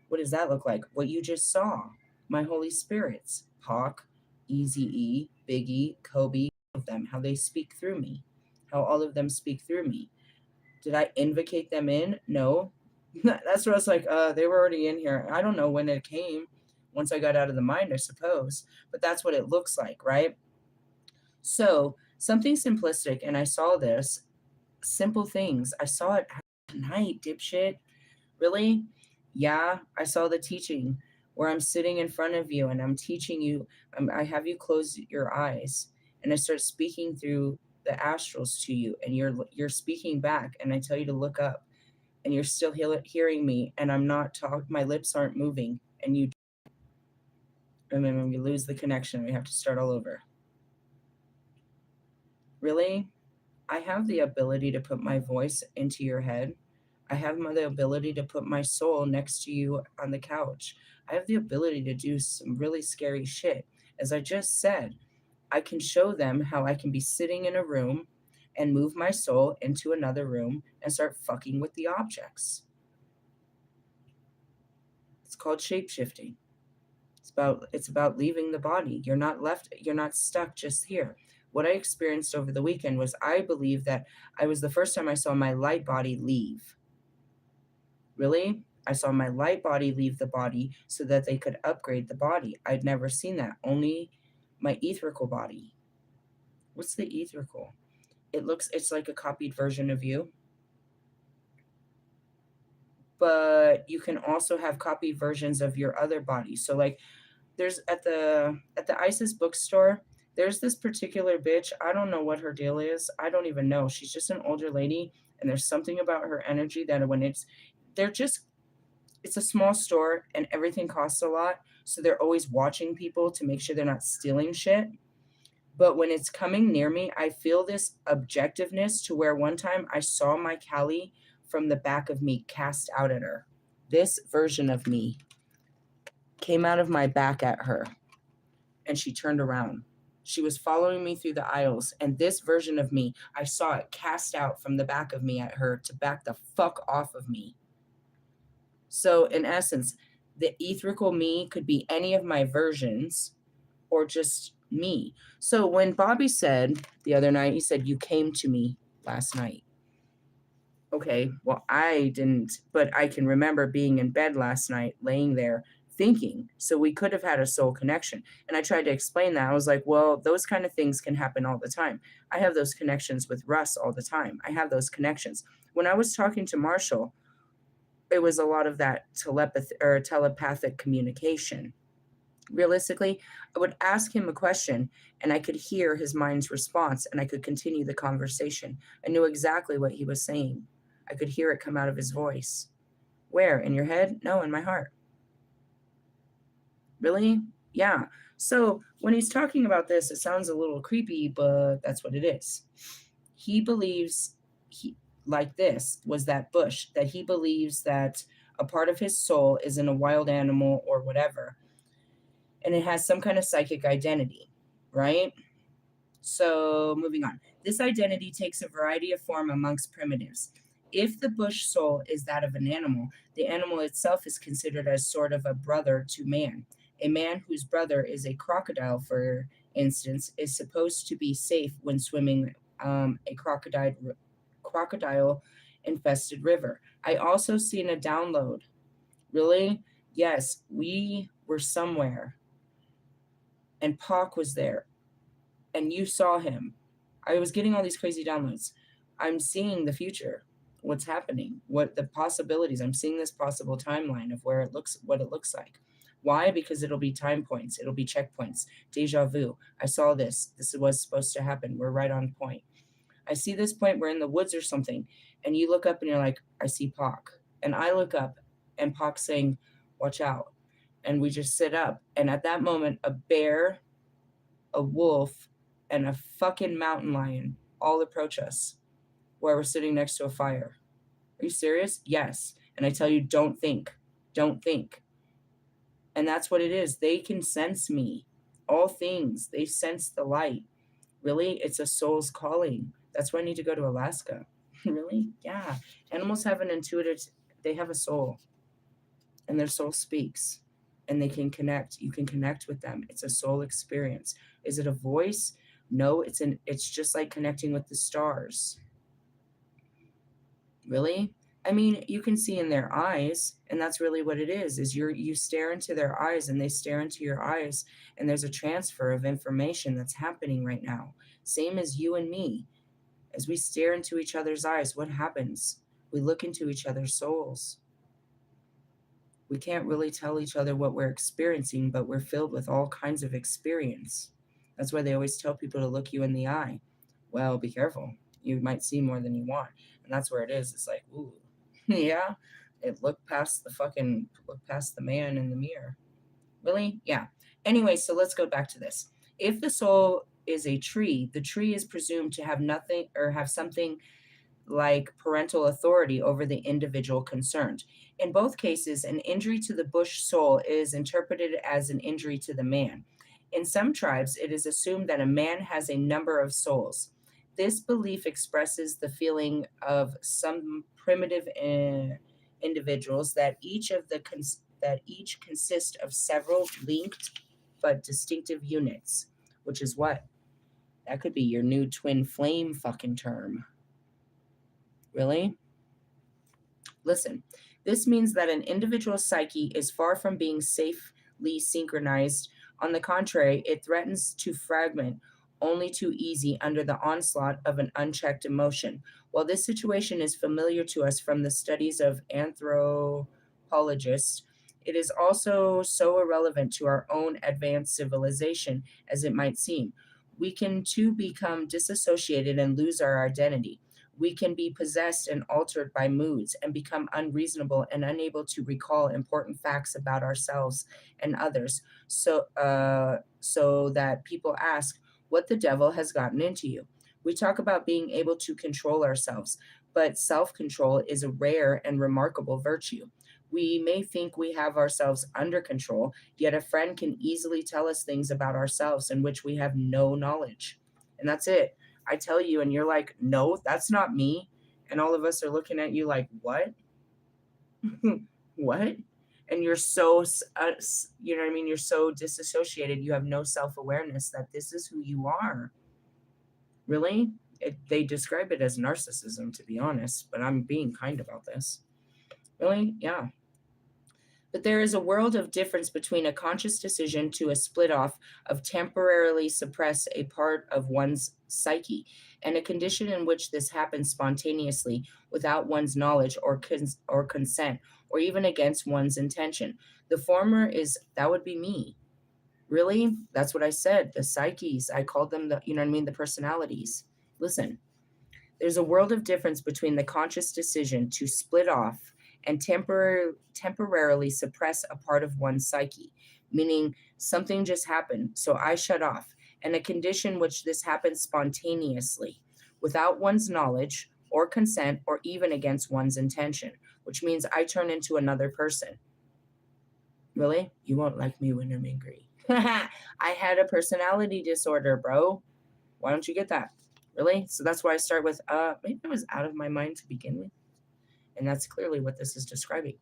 What does that look like? What you just saw. My Holy Spirits, Hawk, Easy-E, Biggie, Kobe, all of them, how they speak through me, how all of them speak through me. Did I invocate them in? No. That's what I was like, they were already in here. I don't know when it came. Once I got out of the mind, I suppose. But that's what it looks like, right? So something simplistic, and I saw this, simple things. I saw it tonight, dipshit. Really? Yeah, I saw the teaching where I'm sitting in front of you and I'm teaching you. I have you close your eyes and I start speaking through the astrals to you, and you're speaking back, and I tell you to look up, and you're still hearing me, and I'm not talking. My lips aren't moving, and then when we lose the connection, we have to start all over. Really? I have the ability to put my voice into your head. I have the ability to put my soul next to you on the couch. I have the ability to do some really scary shit. As I just said, I can show them how I can be sitting in a room and move my soul into another room and start fucking with the objects. It's called shape-shifting. It's about leaving the body. You're not stuck just here. What I experienced over the weekend was, I believe that I was the first time I saw my light body leave. Really? I saw my light body leave the body so that they could upgrade the body. I'd never seen that. Only my etherical body. What's the etherical? It's like a copied version of you. But you can also have copied versions of your other body. So like there's at the ISIS bookstore, there's this particular bitch. I don't know what her deal is. I don't even know. She's just an older lady, and there's something about her energy that when it's a small store and everything costs a lot. So they're always watching people to make sure they're not stealing shit. But when it's coming near me, I feel this objectiveness to where one time I saw my Callie from the back of me cast out at her. This version of me came out of my back at her, and she turned around. She was following me through the aisles, and this version of me, I saw it cast out from the back of me at her to back the fuck off of me. So in essence, the etherical me could be any of my versions or just me. So when Bobby said the other night, he said, "You came to me last night." Okay, well, I didn't, but I can remember being in bed last night, laying there thinking. So we could have had a soul connection. And I tried to explain that. I was like, well, those kind of things can happen all the time. I have those connections with Russ all the time. I have those connections. When I was talking to Marshall, it was a lot of that telepathic communication. Realistically, I would ask him a question and I could hear his mind's response and I could continue the conversation. I knew exactly what he was saying. I could hear it come out of his voice. Where? In your head? No, in my heart. Really? Yeah. So when he's talking about this, it sounds a little creepy, but that's what it is. He believes like this was that bush, that he believes that a part of his soul is in a wild animal or whatever. and it has some kind of psychic identity, right? So, moving on. This identity takes a variety of form amongst primitives. If the bush soul is that of an animal, the animal itself is considered as sort of a brother to man. A man whose brother is a crocodile, for instance, is supposed to be safe when swimming a crocodile infested river. I also seen a download. Really? Yes, we were somewhere and Pac was there and you saw him. I was getting all these crazy downloads. I'm seeing the future, what's happening, what the possibilities. I'm seeing this possible timeline of where it looks, what it looks like. Why? Because it'll be time points, it'll be checkpoints, deja vu. I saw this. This was supposed to happen. We're right on point. I see this point, we're in the woods or something, and you look up and you're like, I see Pac. And I look up and Pac's saying, watch out. And we just sit up. And at that moment, a bear, a wolf, and a fucking mountain lion all approach us where we're sitting next to a fire. Are you serious? Yes. And I tell you, don't think. Don't think. And that's what it is. They can sense me. All things. They sense the light. Really? It's a soul's calling. That's why I need to go to Alaska. Really? Yeah. Animals have an intuitive, they have a soul. And their soul speaks. And they can connect. You can connect with them. It's a soul experience. Is it a voice? No, it's just like connecting with the stars. Really? I mean, you can see in their eyes, and that's really what it is you stare into their eyes and they stare into your eyes, and there's a transfer of information that's happening right now. Same as you and me. As we stare into each other's eyes, what happens? We look into each other's souls. We can't really tell each other what we're experiencing, but we're filled with all kinds of experience. That's why they always tell people to look you in the eye. Well, be careful. You might see more than you want. And that's where it is. It's like, ooh, yeah. Look past the man in the mirror. Really? Yeah. Anyway, so let's go back to this. If the soul is a tree, the tree is presumed to have nothing or have something like parental authority over the individual concerned. In both cases, an injury to the bush soul is interpreted as an injury to the man. In some tribes, it is assumed that a man has a number of souls. This belief expresses the feeling of some primitive individuals that each consist of several linked but distinctive units, which is what? That could be your new twin flame fucking term. Really? Listen, this means that an individual psyche is far from being safely synchronized. On the contrary, it threatens to fragment only too easy under the onslaught of an unchecked emotion. While this situation is familiar to us from the studies of anthropologists, it is also so irrelevant to our own advanced civilization as it might seem. We can too become disassociated and lose our identity. We can be possessed and altered by moods and become unreasonable and unable to recall important facts about ourselves and others. So that people ask, what the devil has gotten into you? We talk about being able to control ourselves, but self control is a rare and remarkable virtue. We may think we have ourselves under control, yet a friend can easily tell us things about ourselves in which we have no knowledge. And that's it. I tell you, and you're like, no, that's not me. And all of us are looking at you like, what? What? And you're so, you know what I mean? You're so disassociated. You have no self-awareness that this is who you are. Really? They describe it as narcissism, to be honest, but I'm being kind about this. Really? Yeah. But there is a world of difference between a conscious decision to a split off of temporarily suppress a part of one's psyche and a condition in which this happens spontaneously without one's knowledge or consent or even against one's intention. The former is, that would be me. Really? That's what I said. The psyches. I called them the, you know what I mean? The personalities. Listen, there's a world of difference between the conscious decision to split off and temporarily suppress a part of one's psyche, meaning something just happened, so I shut off, and a condition which this happens spontaneously, without one's knowledge or consent or even against one's intention, which means I turn into another person. Really? You won't like me when I'm angry. I had a personality disorder, bro. Why don't you get that? Really? So that's why I start with, maybe I was out of my mind to begin with. And that's clearly what this is describing.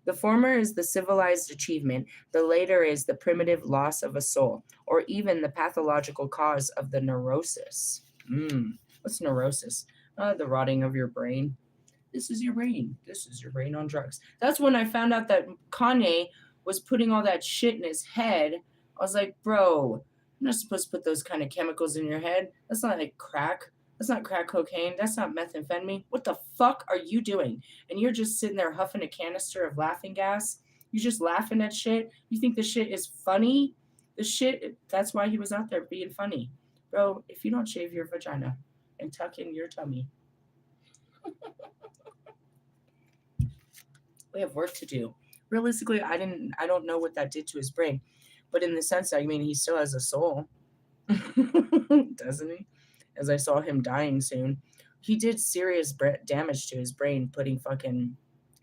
The former is the civilized achievement, the later is the primitive loss of a soul, or even the pathological cause of the neurosis. What's neurosis? The rotting of your brain. This is your brain. This is your brain on drugs. That's when I found out that Kanye was putting all that shit in his head. I was like, bro, you're not supposed to put those kind of chemicals in your head. That's not like crack. That's not crack cocaine. That's not methamphetamine. What the fuck are you doing? And you're just sitting there huffing a canister of laughing gas. You're just laughing at shit. You think the shit is funny? The shit, that's why he was out there being funny. Bro, if you don't shave your vagina and tuck in your tummy, we have work to do. Realistically, I don't know what that did to his brain. But in the sense, I mean, he still has a soul. Doesn't he? As I saw him dying soon. He did serious damage to his brain putting fucking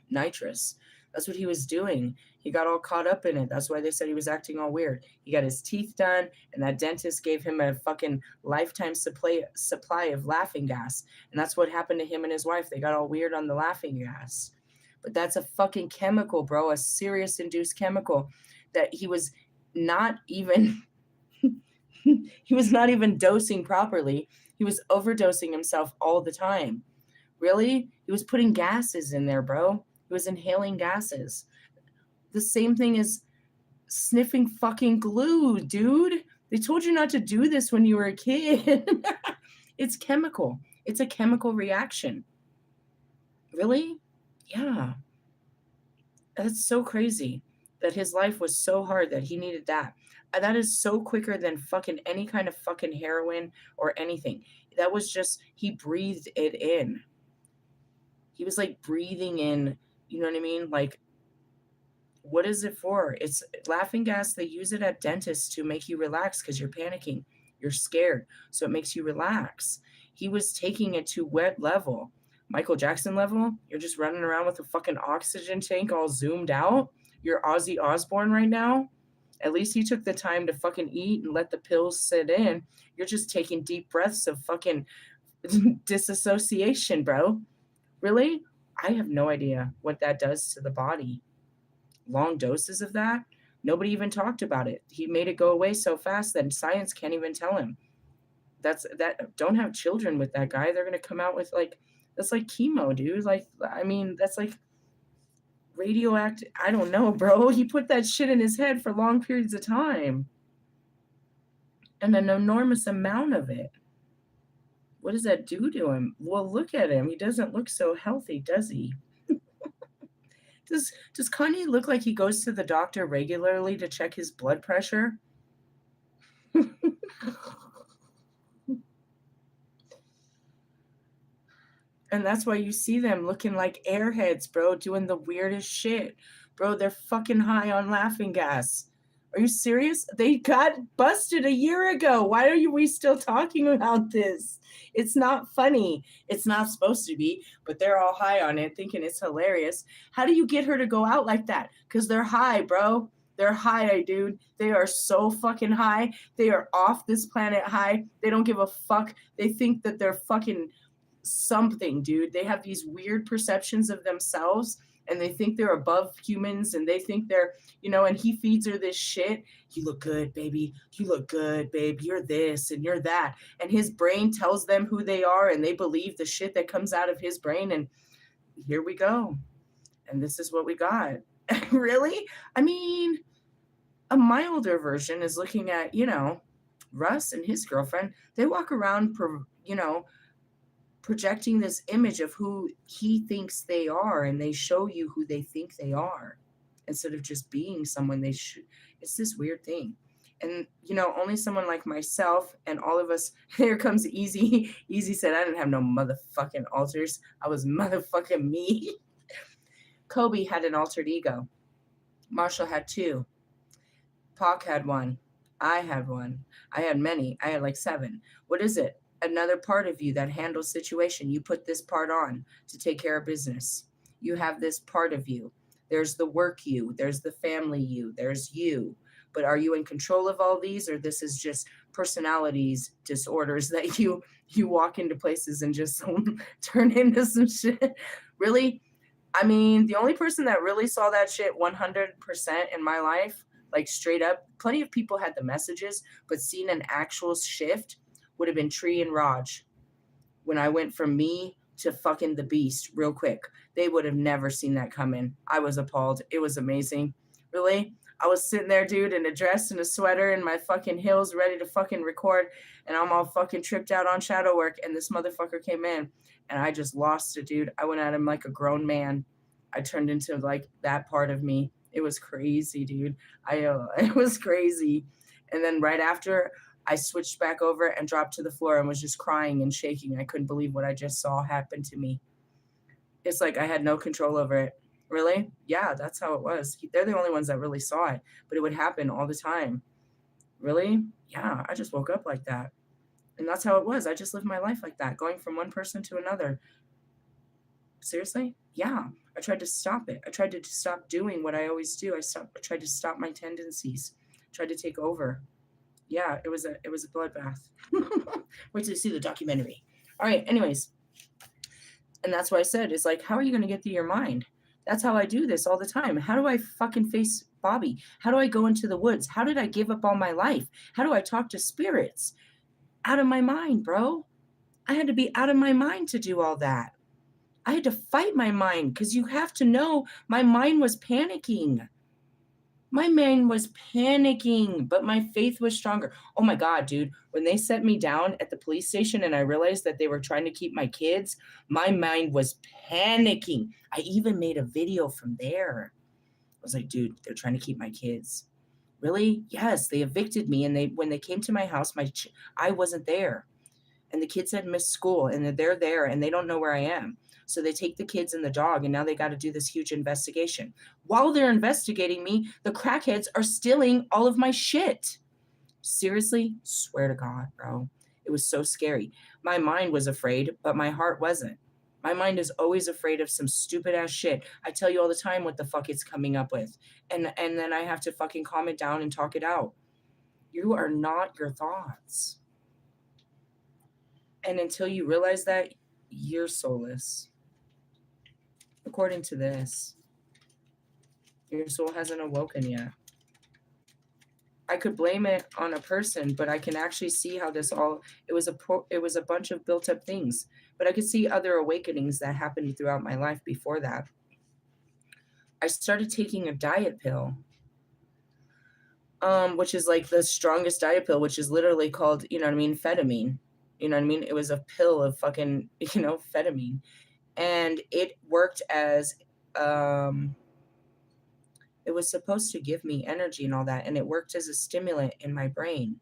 nitrous. That's what he was doing. He got all caught up in it. That's why they said he was acting all weird. He got his teeth done, and that dentist gave him a fucking lifetime supply of laughing gas. And that's what happened to him and his wife. They got all weird on the laughing gas. But that's a fucking chemical, bro, a serious induced chemical that he was not even he was not even dosing properly. He was overdosing himself all the time. Really? He was putting gases in there, bro. He was inhaling gases. The same thing as sniffing fucking glue, dude. They told you not to do this when you were a kid. It's chemical. It's a chemical reaction. Really? Yeah. That's so crazy that his life was so hard that he needed that. That is so quicker than fucking any kind of fucking heroin or anything. That was just, he breathed it in. He was like breathing in, you know what I mean? Like, what is it for? It's laughing gas. They use it at dentists to make you relax because you're panicking. You're scared. So it makes you relax. He was taking it to what level? Michael Jackson level? You're just running around with a fucking oxygen tank all zoomed out? You're Ozzy Osbourne right now? At least he took the time to fucking eat and let the pills sit in. You're just taking deep breaths of fucking disassociation, bro. Really? I have no idea what that does to the body. Long doses of that? Nobody even talked about it. He made it go away so fast that science can't even tell him. Don't have children with that guy. They're gonna come out with like, that's like chemo, dude. Like, I mean, that's like radioactive. I don't know, bro. He put that shit in his head for long periods of time. And an enormous amount of it. What does that do to him? Well, look at him. He doesn't look so healthy, does he? Does Kanye look like he goes to the doctor regularly to check his blood pressure? And that's why you see them looking like airheads, bro, doing the weirdest shit. Bro, they're fucking high on laughing gas. Are you serious? They got busted a year ago. Why are we still talking about this? It's not funny. It's not supposed to be, but they're all high on it, thinking it's hilarious. How do you get her to go out like that? Because they're high, bro. They're high, dude. They are so fucking high. They are off this planet high. They don't give a fuck. They think that they're fucking something, dude. They have these weird perceptions of themselves and they think they're above humans and they think they're, and he feeds her this shit. You look good, baby. You look good, babe. You're this and you're that. And his brain tells them who they are and they believe the shit that comes out of his brain. And here we go. And this is what we got. Really? I mean, a milder version is looking at, Russ and his girlfriend. They walk around, projecting this image of who he thinks they are, and they show you who they think they are instead of just being someone they should. It's this weird thing. And only someone like myself and all of us, here comes Easy. Easy said I didn't have no motherfucking alters. I was motherfucking me. Kobe had an altered ego. Marshall had 2. Pac had 1. I had 1. I had many. I had like 7. What is it? Another part of you that handles situation. You put this part on to take care of business. You have this part of you. There's the work you. There's the family you. There's you. But are you in control of all these, or this is just personalities disorders that you walk into places and just turn into some shit? Really? I mean, the only person that really saw that shit 100% in my life, like straight up, plenty of people had the messages, but seeing an actual shift would have been Tree and Raj. When I went from me to fucking the beast real quick, they would have never seen that coming. I was appalled. It was amazing. Really? I was sitting there, dude, in a dress and a sweater and my fucking heels ready to fucking record, and I'm all fucking tripped out on shadow work, and this motherfucker came in, and I just lost it, dude. I went at him like a grown man. I turned into like that part of me. It was crazy, dude. It was crazy. And then right after, I switched back over and dropped to the floor and was just crying and shaking. I couldn't believe what I just saw happen to me. It's like I had no control over it. Really? Yeah, that's how it was. They're the only ones that really saw it, but it would happen all the time. Really? Yeah, I just woke up like that. And that's how it was. I just lived my life like that, going from one person to another. Seriously? Yeah. I tried to stop it. I tried to stop doing what I always do. I tried to stop my tendencies. Tried to take over. Yeah, it was a bloodbath. Wait till you see the documentary. All right, anyways. And that's what I said. It's like, how are you going to get through your mind? That's how I do this all the time. How do I fucking face Bobby? How do I go into the woods? How did I give up all my life? How do I talk to spirits? Out of my mind, bro. I had to be out of my mind to do all that. I had to fight my mind because you have to know my mind was panicking. My mind was panicking, but my faith was stronger. Oh my God, dude. When they set me down at the police station and I realized that they were trying to keep my kids, my mind was panicking. I even made a video from there. I was like, dude, they're trying to keep my kids. Really? Yes, they evicted me. And when they came to my house, I wasn't there. And the kids had missed school and they're there and they don't know where I am. So they take the kids and the dog, and now they got to do this huge investigation. While they're investigating me, the crackheads are stealing all of my shit. Seriously, swear to God, bro. It was so scary. My mind was afraid, but my heart wasn't. My mind is always afraid of some stupid ass shit. I tell you all the time what the fuck it's coming up with. And then I have to fucking calm it down and talk it out. You are not your thoughts. And until you realize that, you're soulless. According to this, your soul hasn't awoken yet. I could blame it on a person, but I can actually see how this all, it was a bunch of built up things, but I could see other awakenings that happened throughout my life before that. I started taking a diet pill, which is like the strongest diet pill, which is literally called, phetamine. You know what I mean? It was a pill of fucking, phetamine. And it worked as, it was supposed to give me energy and all that. And it worked as a stimulant in my brain,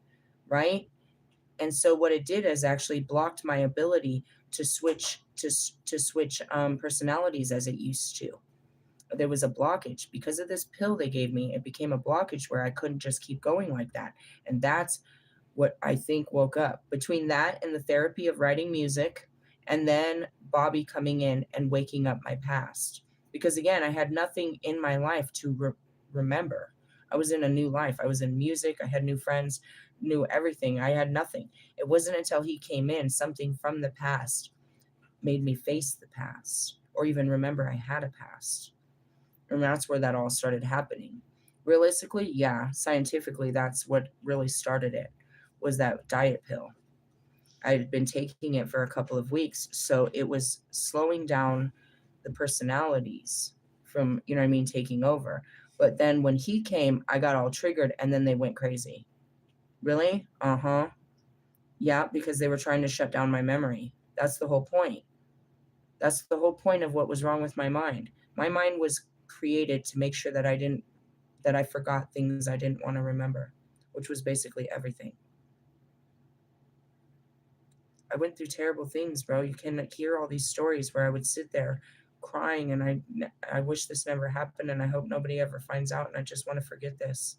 right? And so what it did is actually blocked my ability to switch personalities as it used to. There was a blockage because of this pill they gave me. It became a blockage where I couldn't just keep going like that. And that's what I think woke up. Between that and the therapy of writing music, and then Bobby coming in and waking up my past. Because again, I had nothing in my life to remember. I was in a new life. I was in music. I had new friends, knew everything. I had nothing. It wasn't until he came in, something from the past made me face the past or even remember I had a past. And that's where that all started happening. Realistically, yeah, scientifically, that's what really started it, was that diet pill. I had been taking it for a couple of weeks, so it was slowing down the personalities from, taking over. But then when he came, I got all triggered, and then they went crazy. Really? Uh-huh. Yeah, because they were trying to shut down my memory. That's the whole point. That's the whole point of what was wrong with my mind. My mind was created to make sure that I forgot things I didn't want to remember, which was basically everything. I went through terrible things, bro. You can hear all these stories where I would sit there crying and I wish this never happened and I hope nobody ever finds out and I just want to forget this.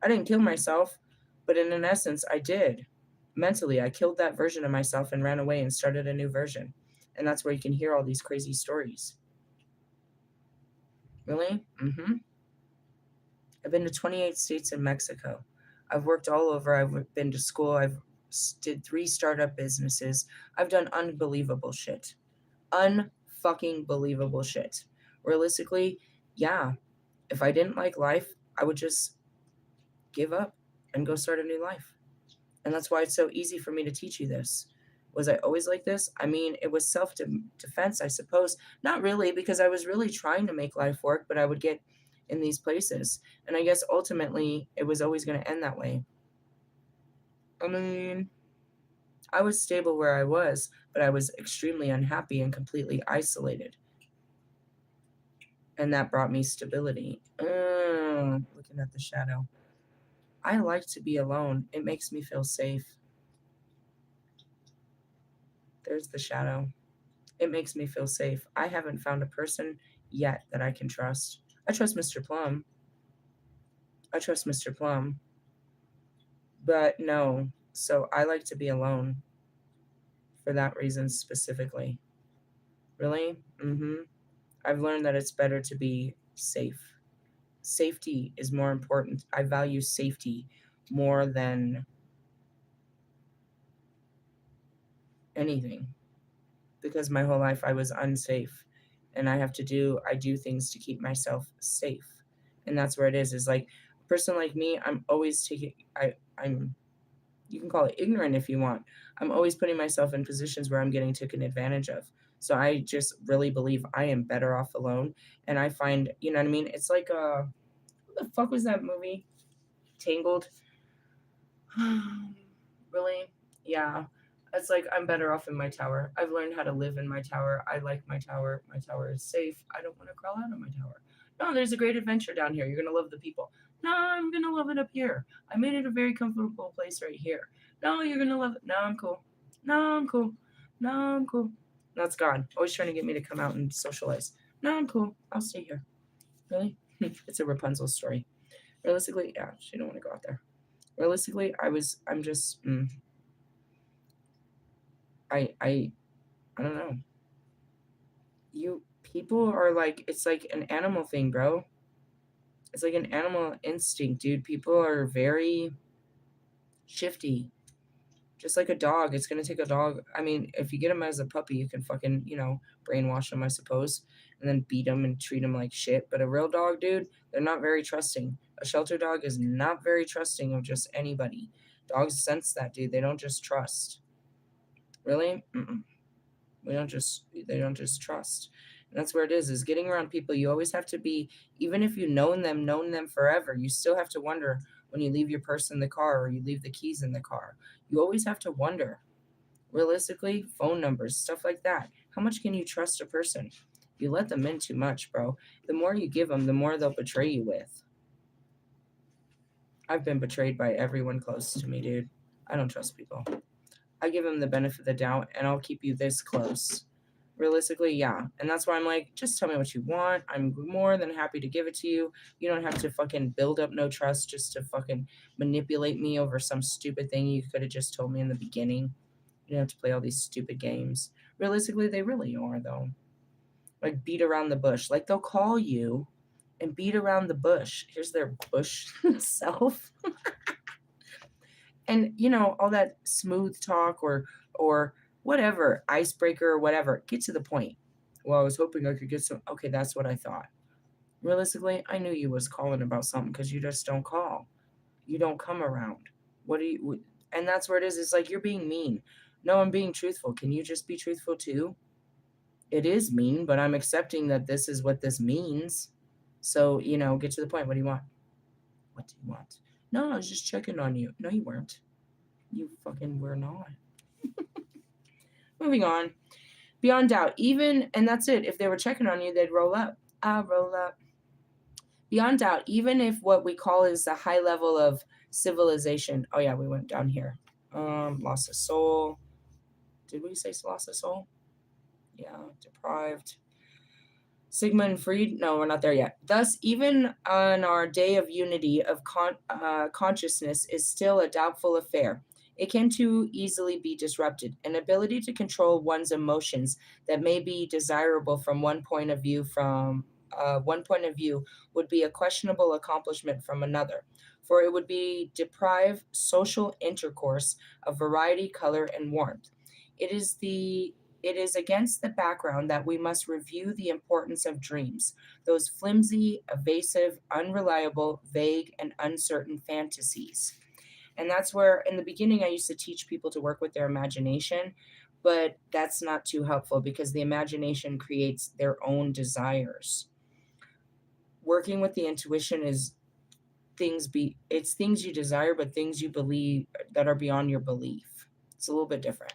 I didn't kill myself, but in an essence, I did. Mentally, I killed that version of myself and ran away and started a new version. And that's where you can hear all these crazy stories. Really? Mm-hmm. I've been to 28 states and Mexico. I've worked all over. I've been to school. I've did 3 startup businesses. I've done unbelievable shit. Unfucking believable shit. Realistically, yeah, if I didn't like life, I would just give up and go start a new life. And that's why it's so easy for me to teach you this. Was I always like this? I mean, it was self defense, I suppose. Not really, because I was really trying to make life work, but I would get in these places. And I guess ultimately it was always going to end that way. I mean, I was stable where I was, but I was extremely unhappy and completely isolated. And that brought me stability. Looking at the shadow. I like to be alone. It makes me feel safe. There's the shadow. It makes me feel safe. I haven't found a person yet that I can trust. I trust Mr. Plum. I trust Mr. Plum. But no. So I like to be alone for that reason specifically. Really? Mm-hmm. I've learned that it's better to be safe. Safety is more important. I value safety more than anything because my whole life I was unsafe and I do things to keep myself safe. And that's where it is like a person like me, I'm always taking I'm you can call it ignorant if you want. I'm always putting myself in positions where I'm getting taken advantage of. So I just really believe I am better off alone. And I find, you know what I mean? It's like what the fuck was that movie? Tangled. Really? Yeah. It's like I'm better off in my tower. I've learned how to live in my tower. I like my tower. My tower is safe. I don't want to crawl out of my tower. No, there's a great adventure down here. You're going to love the people. No, I'm going to love it up here. I made it a very comfortable place right here. No, you're going to love it. No, I'm cool. No, I'm cool. No, I'm cool. That's God. Always trying to get me to come out and socialize. No, I'm cool. I'll stay here. Really? It's a Rapunzel story. Realistically, yeah, she don't want to go out there. Realistically, I'm just, I don't know. People are like, it's like an animal thing, bro. It's like an animal instinct, dude. People are very shifty. Just like a dog. It's going to take a dog. I mean, if you get him as a puppy, you can fucking, brainwash him, I suppose, and then beat him and treat him like shit. But a real dog, dude, they're not very trusting. A shelter dog is not very trusting of just anybody. Dogs sense that, dude. They don't just trust. Really? Mm-mm. They don't just trust. And that's where it is getting around people. You always have to be, even if you've known them forever, you still have to wonder when you leave your purse in the car or you leave the keys in the car. You always have to wonder. Realistically, phone numbers, stuff like that. How much can you trust a person? You let them in too much, bro. The more you give them, the more they'll betray you with. I've been betrayed by everyone close to me, dude. I don't trust people. I give them the benefit of the doubt and I'll keep you this close. Realistically, yeah. And that's why I'm like, just tell me what you want. I'm more than happy to give it to you. You don't have to fucking build up no trust just to fucking manipulate me over some stupid thing you could have just told me in the beginning. You don't have to play all these stupid games. Realistically, they really are, though. Like, beat around the bush. Like, they'll call you and beat around the bush. Here's their bush self. And all that smooth talk or whatever, icebreaker or whatever, get to the point. Well, I was hoping I could get some. Okay, that's what I thought. Realistically, I knew you was calling about something because you just don't call. You don't come around. What do you? And that's where it is. It's like you're being mean. No, I'm being truthful. Can you just be truthful too? It is mean, but I'm accepting that this is what this means. So get to the point. What do you want? What do you want? No, I was just checking on you. No, you weren't. You fucking were not. Moving on. Beyond doubt, even, and that's it. If they were checking on you, they'd roll up. Roll up. Beyond doubt, even if what we call is the high level of civilization. Oh, yeah, we went down here. Loss of soul. Did we say loss of soul? Yeah, deprived. Sigmund Freud? No, we're not there yet. Thus, even on our day of unity of consciousness is still a doubtful affair. It can too easily be disrupted. An ability to control one's emotions that may be desirable from one point of view from one point of view would be a questionable accomplishment from another, for it would be deprive social intercourse of variety, color, and warmth. It is the it is against the background that we must review the importance of dreams, those flimsy, evasive, unreliable, vague, and uncertain fantasies. And that's where, in the beginning, I used to teach people to work with their imagination, but that's not too helpful because the imagination creates their own desires. Working with the intuition is it's things you desire, but things you believe that are beyond your belief. It's a little bit different.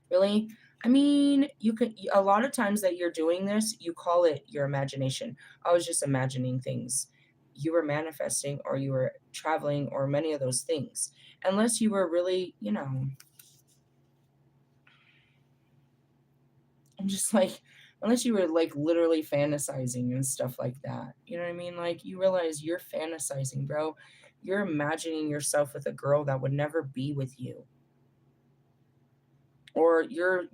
Really? I mean, you could a lot of times that you're doing this, you call it your imagination. I was just imagining things. You were manifesting or you were traveling or many of those things. Unless you were really, I'm just like, unless you were like literally fantasizing and stuff like that. You know what I mean? Like you realize you're fantasizing, bro. You're imagining yourself with a girl that would never be with you. Or you're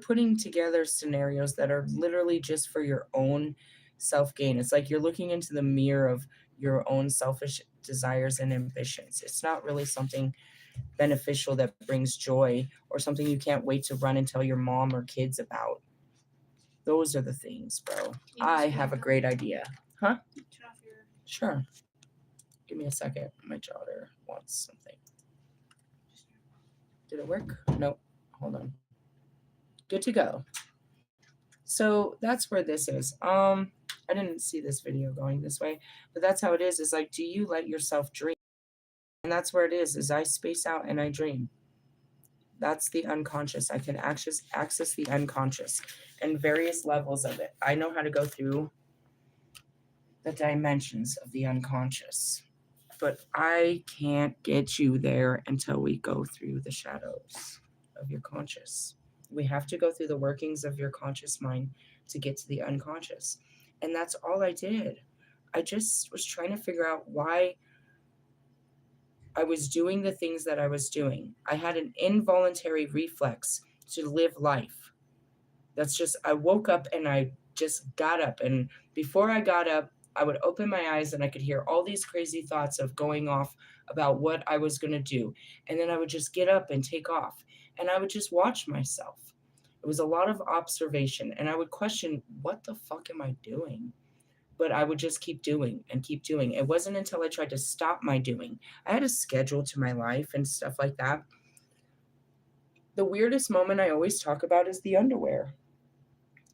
putting together scenarios that are literally just for your own self gain. It's like you're looking into the mirror of your own selfish desires and ambitions. It's not really something beneficial that brings joy or something you can't wait to run and tell your mom or kids about. Those are the things, bro. I have a great idea. Huh? Sure. Give me a second. My daughter wants something. Did it work? Nope. Hold on. Good to go. So that's where this is. I didn't see this video going this way, but that's how it is. Is like, do you let yourself dream? And that's where it is I space out and I dream. That's the unconscious. I can access the unconscious and various levels of it. I know how to go through the dimensions of the unconscious, but I can't get you there until we go through the shadows of your conscious. We have to go through the workings of your conscious mind to get to the unconscious. And that's all I did. I just was trying to figure out why I was doing the things that I was doing. I had an involuntary reflex to live life. That's just, I woke up and I just got up. And before I got up, I would open my eyes and I could hear all these crazy thoughts of going off about what I was going to do. And then I would just get up and take off. And I would just watch myself. It was a lot of observation. And I would question, what the fuck am I doing? But I would just keep doing and keep doing. It wasn't until I tried to stop my doing. I had a schedule to my life and stuff like that. The weirdest moment I always talk about is the underwear.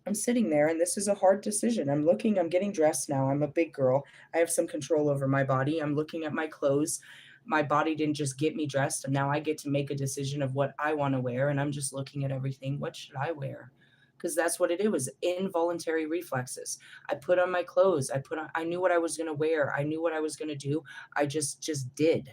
I'm sitting there and this is a hard decision. I'm getting dressed now. I'm a big girl. I have some control over my body. I'm looking at my clothes. My body didn't just get me dressed, and now I get to make a decision of what I want to wear. And I'm just looking at everything. What should I wear? Because that's what it was, involuntary reflexes. I put on my clothes. I knew what I was going to wear. I knew what I was going to do. I just did,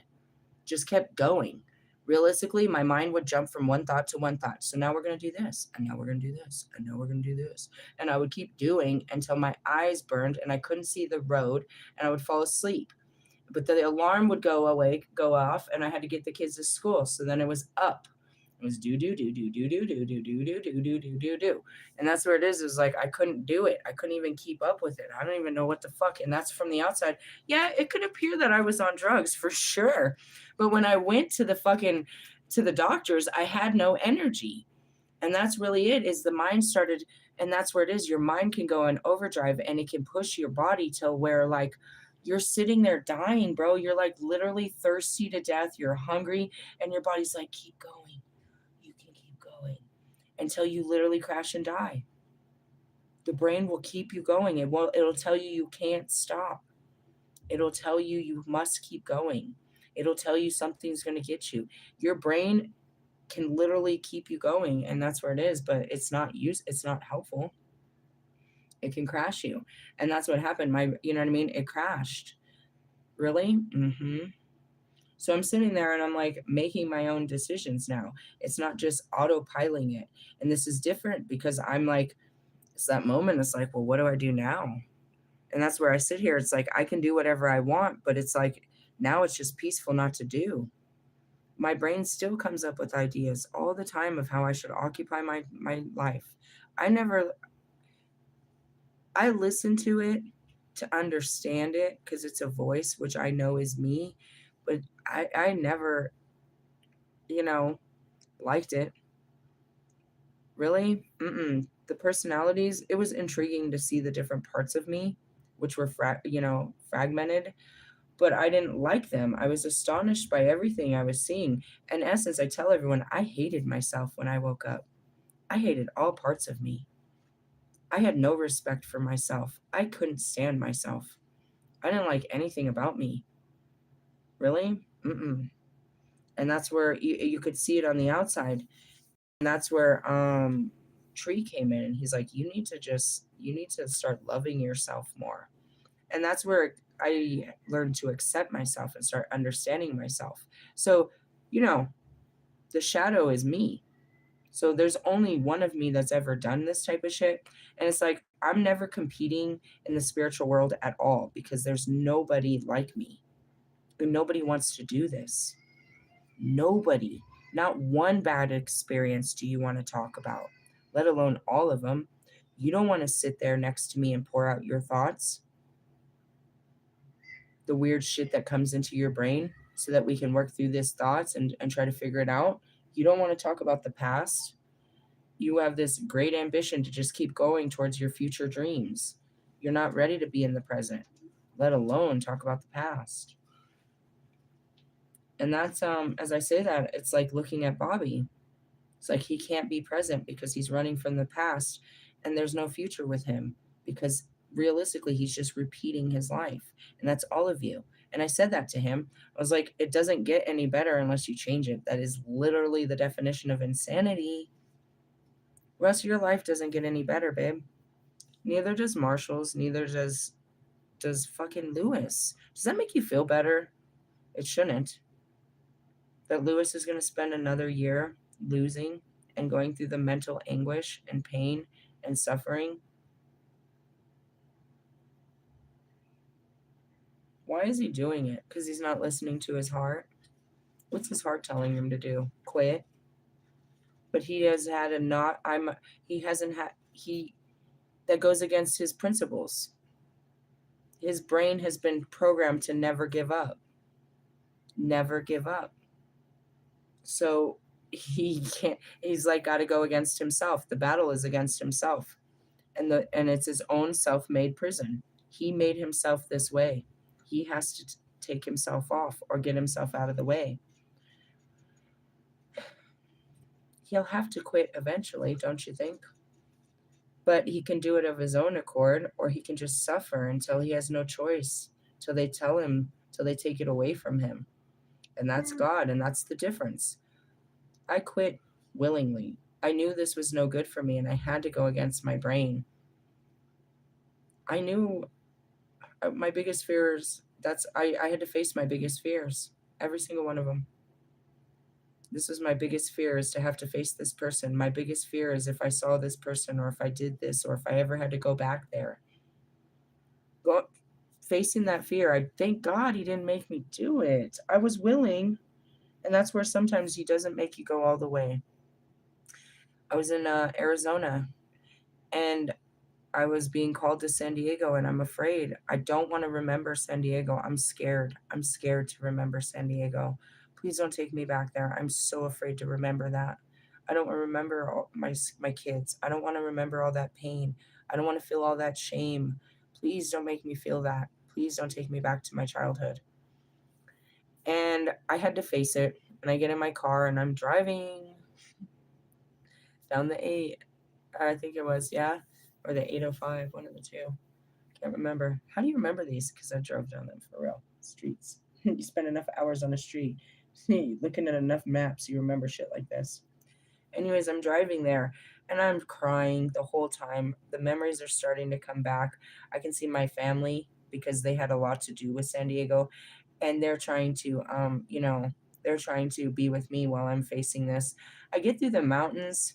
just kept going. Realistically, my mind would jump from one thought to one thought. So now we're going to do this, and now we're going to do this, and now we're going to do this. And I would keep doing until my eyes burned and I couldn't see the road, and I would fall asleep. But the alarm would go off, and I had to get the kids to school. So then it was up. It was do do do do do do do do do do do do do do do. And that's where it is. It was like I couldn't do it. I couldn't even keep up with it. I don't even know what the fuck. And that's from the outside. Yeah, it could appear that I was on drugs for sure. But when I went to the doctors, I had no energy. And that's really it, is the mind started, and that's where it is. Your mind can go in overdrive and it can push your body till where like you're sitting there dying, bro. You're like literally thirsty to death. You're hungry and your body's like, keep going. You can keep going until you literally crash and die. The brain will keep you going. It'll tell you you can't stop. It'll tell you you must keep going. It'll tell you something's going to get you. Your brain can literally keep you going, and that's where it is, but it's not helpful. It can crash you. And that's what happened. You know what I mean? It crashed. Really? So I'm sitting there and I'm like making my own decisions now. It's not just autopiloting it. And this is different because I'm like, it's that moment. It's like, well, what do I do now? And that's where I sit here. It's like, I can do whatever I want, but it's like, now it's just peaceful not to do. My brain still comes up with ideas all the time of how I should occupy my life. I I listen to it to understand it because it's a voice, which I know is me, but I never, you know, liked it. Really? Mm-mm. The personalities, it was intriguing to see the different parts of me, which were fragmented, but I didn't like them. I was astonished by everything I was seeing. In essence, I tell everyone I hated myself when I woke up. I hated all parts of me. I had no respect for myself. I couldn't stand myself. I didn't like anything about me. Really? Mm-mm. And that's where you could see it on the outside. And that's where Tree came in and he's like, you need to start loving yourself more. And that's where I learned to accept myself and start understanding myself. So, you know, the shadow is me. So there's only one of me that's ever done this type of shit. And it's like, I'm never competing in the spiritual world at all because there's nobody like me. And nobody wants to do this. Nobody. Not one bad experience do you want to talk about, let alone all of them. You don't want to sit there next to me and pour out your thoughts, the weird shit that comes into your brain, so that we can work through these thoughts and try to figure it out. You don't want to talk about the past. You have this great ambition to just keep going towards your future dreams. You're not ready to be in the present, let alone talk about the past. And that's as I say that, it's like looking at Bobby. It's like he can't be present because he's running from the past and there's no future with him because realistically he's just repeating his life. And that's all of you. And I said that to him. I was like, it doesn't get any better unless you change it. That is literally the definition of insanity. The rest of your life doesn't get any better, babe. Neither does Marshall's, neither does fucking Lewis. Does that make you feel better? It shouldn't. That Lewis is going to spend another year losing and going through the mental anguish and pain and suffering. Why is he doing it? Because he's not listening to his heart. What's his heart telling him to do? Quit. But he has had a not. He hasn't had. He that goes against his principles. His brain has been programmed to never give up. Never give up. So he can't. He's like got to go against himself. The battle is against himself, and it's his own self-made prison. He made himself this way. He has to take himself off or get himself out of the way. He'll have to quit eventually, don't you think? But he can do it of his own accord, or he can just suffer until he has no choice, till they tell him, till they take it away from him. And that's God, and that's the difference. I quit willingly. I knew this was no good for me, and I had to go against my brain. I knew my biggest fears, I had to face my biggest fears, every single one of them. This was my biggest fear, is to have to face this person. My biggest fear is if I saw this person or if I did this or if I ever had to go back there. Facing that fear, I thank God he didn't make me do it. I was willing, and that's where sometimes he doesn't make you go all the way. I was in Arizona, and I was being called to San Diego, and I'm afraid. I don't want to remember San Diego. I'm scared. I'm scared to remember San Diego. Please don't take me back there. I'm so afraid to remember that. I don't want to remember all my kids. I don't want to remember all that pain. I don't want to feel all that shame. Please don't make me feel that. Please don't take me back to my childhood. And I had to face it. And I get in my car and I'm driving down the 8, I think it was, yeah, or the 805, one of the two. Can't remember. How do you remember these? Because I drove down them for real. Streets. You spend enough hours on a street looking at enough maps, you remember shit like this. Anyways, I'm driving there and I'm crying the whole time. The memories are starting to come back. I can see my family because they had a lot to do with San Diego, and they're trying to they're trying to be with me while I'm facing this. I get through the mountains,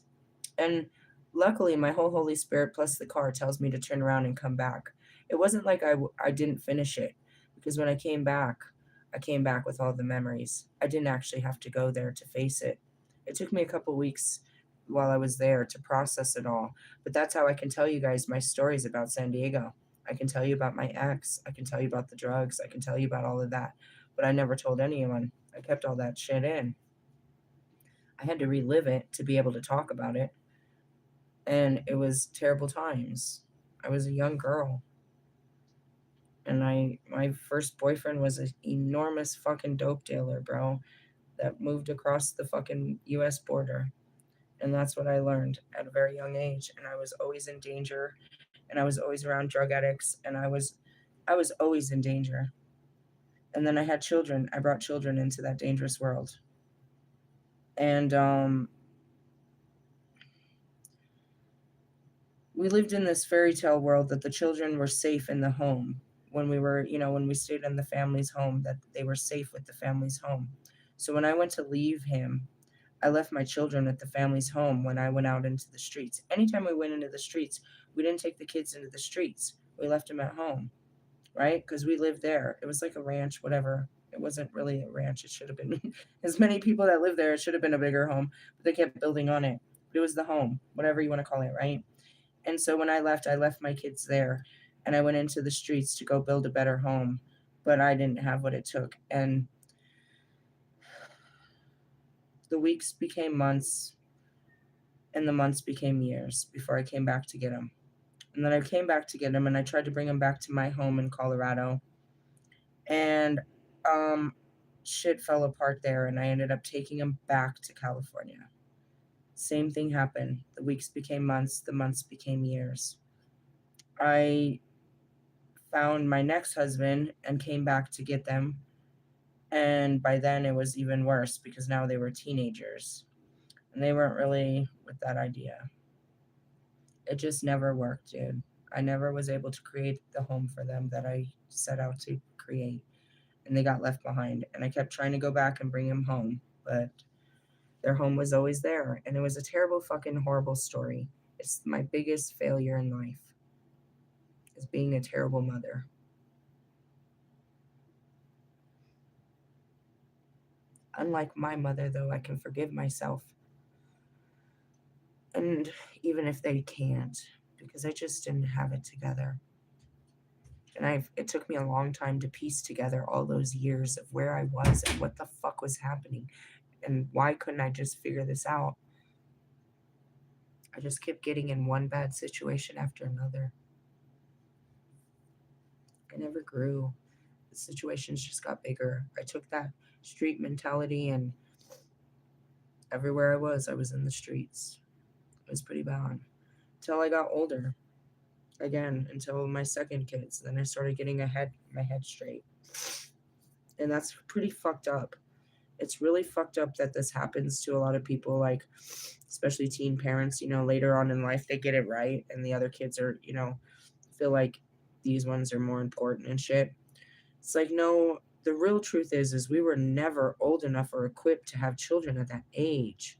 and luckily my whole Holy Spirit plus the car tells me to turn around and come back. It wasn't like I didn't finish it, because when I came back with all the memories. I didn't actually have to go there to face it. It took me a couple weeks while I was there to process it all. But that's how I can tell you guys my stories about San Diego. I can tell you about my ex. I can tell you about the drugs. I can tell you about all of that. But I never told anyone. I kept all that shit in. I had to relive it to be able to talk about it. And it was terrible times. I was a young girl. And my first boyfriend was an enormous fucking dope dealer, bro, that moved across the fucking US border. And that's what I learned at a very young age. And I was always in danger, and I was always around drug addicts, and I was always in danger. And then I had children. I brought children into that dangerous world. And we lived in this fairy tale world that the children were safe in the home when we were, when we stayed in the family's home, that they were safe with the family's home. So when I went to leave him, I left my children at the family's home when I went out into the streets. Anytime we went into the streets, we didn't take the kids into the streets. We left them at home, right? Because we lived there. It was like a ranch, whatever. It wasn't really a ranch. It should have been as many people that lived there. It should have been a bigger home, but they kept building on it. It was the home, whatever you want to call it, right? And so when I left my kids there, and I went into the streets to go build a better home, but I didn't have what it took. And the weeks became months, and the months became years before I came back to get him. And then I came back to get him, and I tried to bring him back to my home in Colorado. And um, shit fell apart there, and I ended up taking him back to California. Same thing happened. The weeks became months, the months became years. I found my next husband and came back to get them. And by then it was even worse because now they were teenagers and they weren't really with that idea. It just never worked, dude. I never was able to create the home for them that I set out to create. And they got left behind. And I kept trying to go back and bring them home, but their home was always there. And it was a terrible, fucking horrible story. It's my biggest failure in life, is being a terrible mother. Unlike my mother, though, I can forgive myself. And even if they can't, because I just didn't have it together. And it took me a long time to piece together all those years of where I was and what the fuck was happening. And why couldn't I just figure this out? I just kept getting in one bad situation after another. I never grew. The situations just got bigger. I took that street mentality, and everywhere I was in the streets. It was pretty bad. Until I got older. Again, until my second kids. Then I started getting my head straight. And that's pretty fucked up. It's really fucked up that this happens to a lot of people, like, especially teen parents, later on in life, they get it right. And the other kids are, feel like these ones are more important and shit. It's like, no, the real truth is we were never old enough or equipped to have children at that age.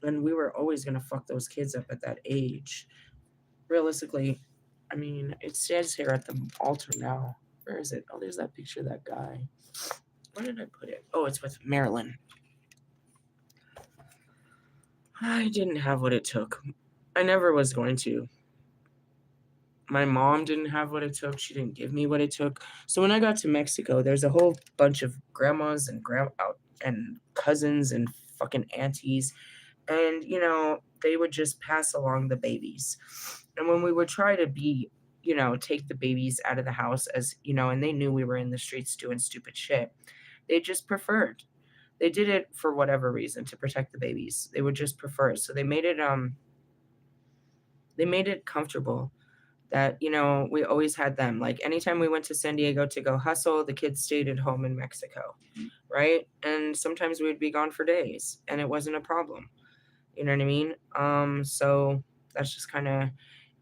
And we were always going to fuck those kids up at that age. Realistically, I mean, it says here at the altar now. Where is it? Oh, there's that picture of that guy. Where did I put it? Oh, it's with Marilyn. I didn't have what it took. I never was going to. My mom didn't have what it took. She didn't give me what it took. So when I got to Mexico, there's a whole bunch of grandmas and and cousins and fucking aunties. And, they would just pass along the babies. And when we would try to take the babies out of the house, as, and they knew we were in the streets doing stupid shit, they just preferred. They did it for whatever reason, to protect the babies. They would just prefer it. So they made it comfortable that, we always had them. Like anytime we went to San Diego to go hustle, the kids stayed at home in Mexico, right? And sometimes we would be gone for days and it wasn't a problem. You know what I mean? So that's just kind of,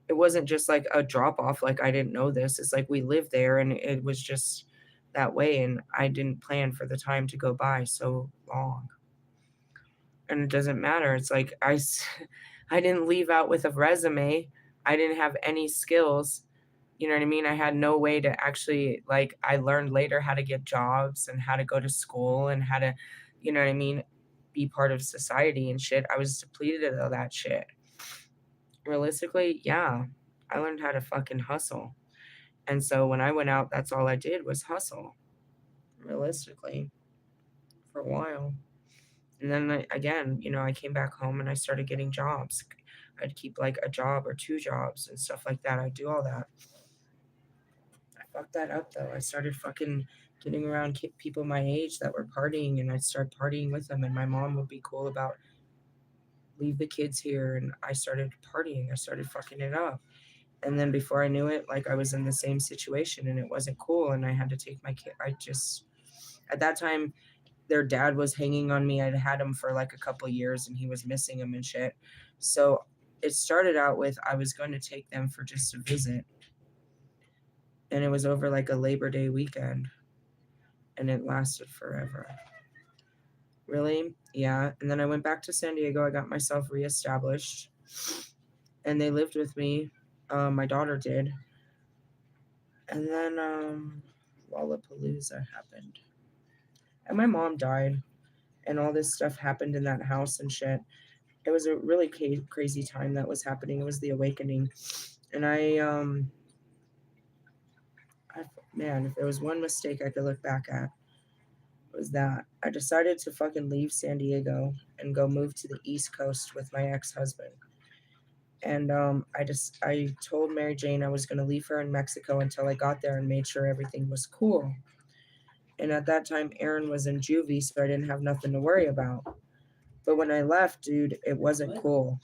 it wasn't just like a drop off. Like I didn't know this. It's like we lived there and it was just that way. And I didn't plan for the time to go by so long. And it doesn't matter. It's like I didn't leave out with a resume. I didn't have any skills. You know what I mean? I had no way to actually, I learned later how to get jobs and how to go to school and how to, you know what I mean? be part of society and shit. I was depleted of that shit. Realistically, yeah, I learned how to fucking hustle. And so when I went out, that's all I did was hustle, realistically, for a while. And then again, I came back home and I started getting jobs. I'd keep like a job or two jobs and stuff like that. I'd do all that. I fucked that up though. I started fucking getting around people my age that were partying, and I'd start partying with them. And my mom would be cool about leave the kids here. And I started partying. I started fucking it up. And then before I knew it, like I was in the same situation and it wasn't cool. And I had to take my kid. At that time, their dad was hanging on me. I'd had him for like a couple years and he was missing him and shit. So it started out with I was going to take them for just a visit. And it was over like a Labor Day weekend. And it lasted forever. Really? Yeah. And then I went back to San Diego. I got myself reestablished. And they lived with me. My daughter did. And then Lollapalooza happened. And my mom died. And all this stuff happened in that house and shit. It was a really crazy time that was happening. It was the awakening. And man, if there was one mistake I could look back at, it was that I decided to fucking leave San Diego and go move to the East Coast with my ex-husband. And I told Mary Jane I was going to leave her in Mexico until I got there and made sure everything was cool. And at that time, Aaron was in juvie, so I didn't have nothing to worry about. But when I left, dude, it wasn't cool.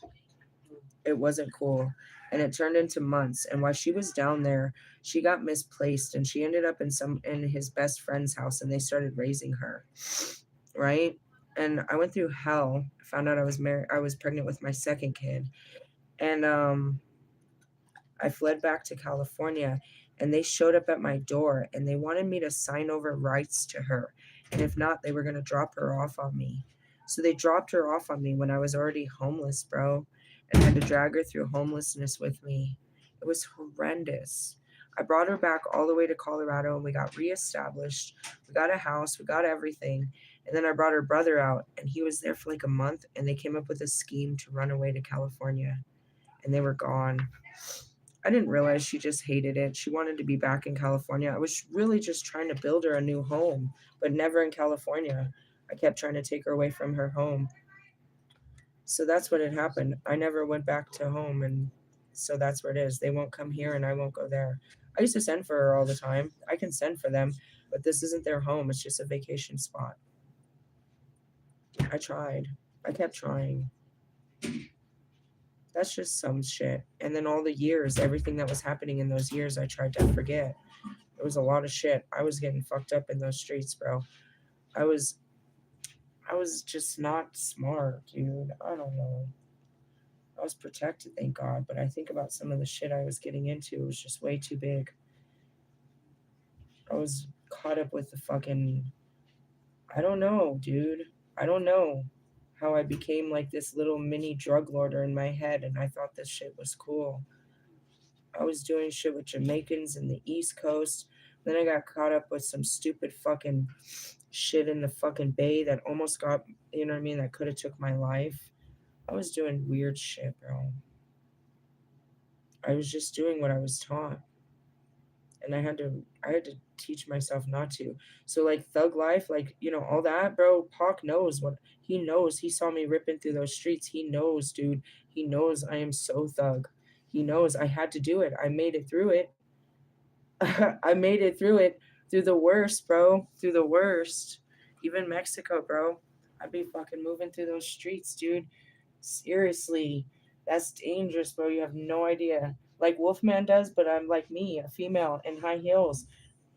It wasn't cool. And it turned into months. And while she was down there, she got misplaced and she ended up in his best friend's house, and they started raising her. Right? And I went through hell. I found out I was pregnant with my second kid. And I fled back to California, and they showed up at my door and they wanted me to sign over rights to her. And if not, they were going to drop her off on me. So they dropped her off on me when I was already homeless, bro, and had to drag her through homelessness with me. It was horrendous. I brought her back all the way to Colorado and we got reestablished. We got a house, we got everything. And then I brought her brother out and he was there for like a month, and they came up with a scheme to run away to California, and they were gone. I didn't realize she just hated it. She wanted to be back in California. I was really just trying to build her a new home, but never in California. I kept trying to take her away from her home. So that's what had happened. I never went back to home, and so that's where it is. They won't come here and I won't go there. I used to send for her all the time. I can send for them, but this isn't their home. It's just a vacation spot. I tried. I kept trying. That's just some shit. And then all the years, everything that was happening in those years, I tried to forget. It was a lot of shit. I was getting fucked up in those streets, bro. I was just not smart, dude. I don't know. I was protected, thank God, but I think about some of the shit I was getting into. It was just way too big. I was caught up with the fucking, I don't know, dude. I don't know how I became like this little mini drug lorder in my head, and I thought this shit was cool. I was doing shit with Jamaicans in the East Coast. Then I got caught up with some stupid fucking shit in the fucking Bay that almost got, you know what I mean, that could have took my life. I was doing weird shit, bro. I was just doing what I was taught. And I had to teach myself not to. So like thug life, like, all that, bro, Pac knows what he knows. He saw me ripping through those streets. He knows, dude. He knows I am so thug. He knows I had to do it. I made it through it. I made it through the worst, bro. Through the worst. Even Mexico, bro. I'd be fucking moving through those streets, dude. Seriously. That's dangerous, bro. You have no idea. Like Wolfman does, but I'm like me, a female in high heels.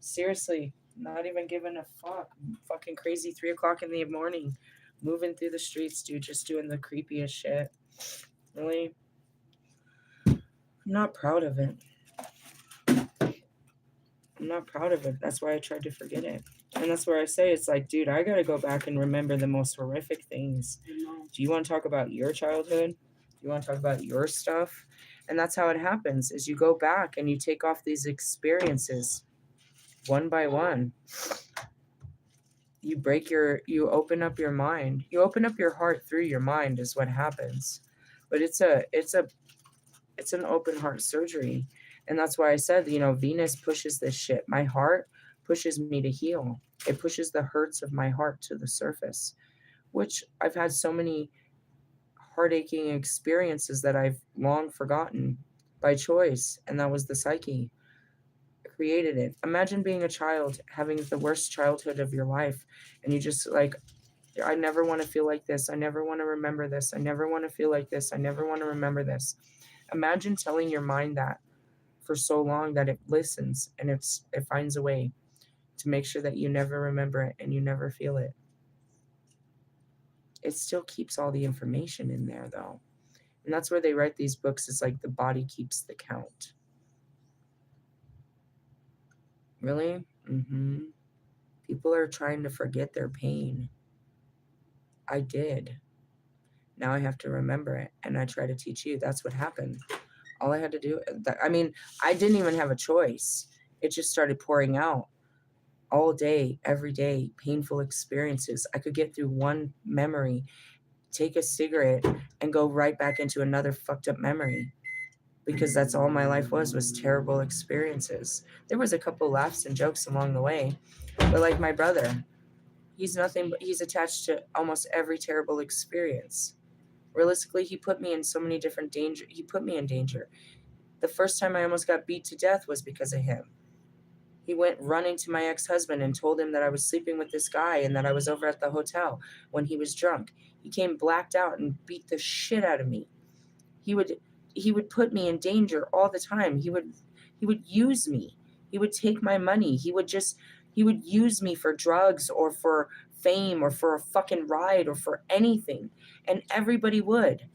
Seriously. Not even giving a fuck. Fucking crazy 3 o'clock in the morning. Moving through the streets, dude. Just doing the creepiest shit. Really? I'm not proud of it. I'm not proud of it. That's why I tried to forget it. And that's where I say it's like, dude, I got to go back and remember the most horrific things. Do you want to talk about your childhood? Do you want to talk about your stuff? And that's how it happens is you go back and you take off these experiences one by one. you open up your mind. You open up your heart through your mind is what happens. But it's an open heart surgery. And that's why I said, Venus pushes this shit. My heart pushes me to heal. It pushes the hurts of my heart to the surface, which I've had so many heartaching experiences that I've long forgotten by choice. And that was the psyche created it. Imagine being a child, having the worst childhood of your life, and you just like, I never want to feel like this. I never want to remember this. I never want to feel like this. I never want to remember this. Imagine telling your mind that for so long that it listens and it finds a way to make sure that you never remember it and you never feel it. It still keeps all the information in there though. And that's where they write these books. It's like the body keeps the count. Really? People are trying to forget their pain. I did. Now I have to remember it, and I try to teach you. That's what happened. All I had to do, I didn't even have a choice. It just started pouring out all day, every day, painful experiences. I could get through one memory, take a cigarette, and go right back into another fucked up memory, because that's all my life was terrible experiences. There was a couple laughs and jokes along the way, but like my brother, he's nothing but he's attached to almost every terrible experience. Realistically, he put me in so many different danger. He put me in danger. The first time I almost got beat to death was because of him. He went running to my ex-husband and told him that I was sleeping with this guy and that I was over at the hotel when he was drunk. He came blacked out and beat the shit out of me. He would put me in danger all the time. He would use me. He would take my money. He would use me for drugs or for fame or for a fucking ride or for anything. And everybody would.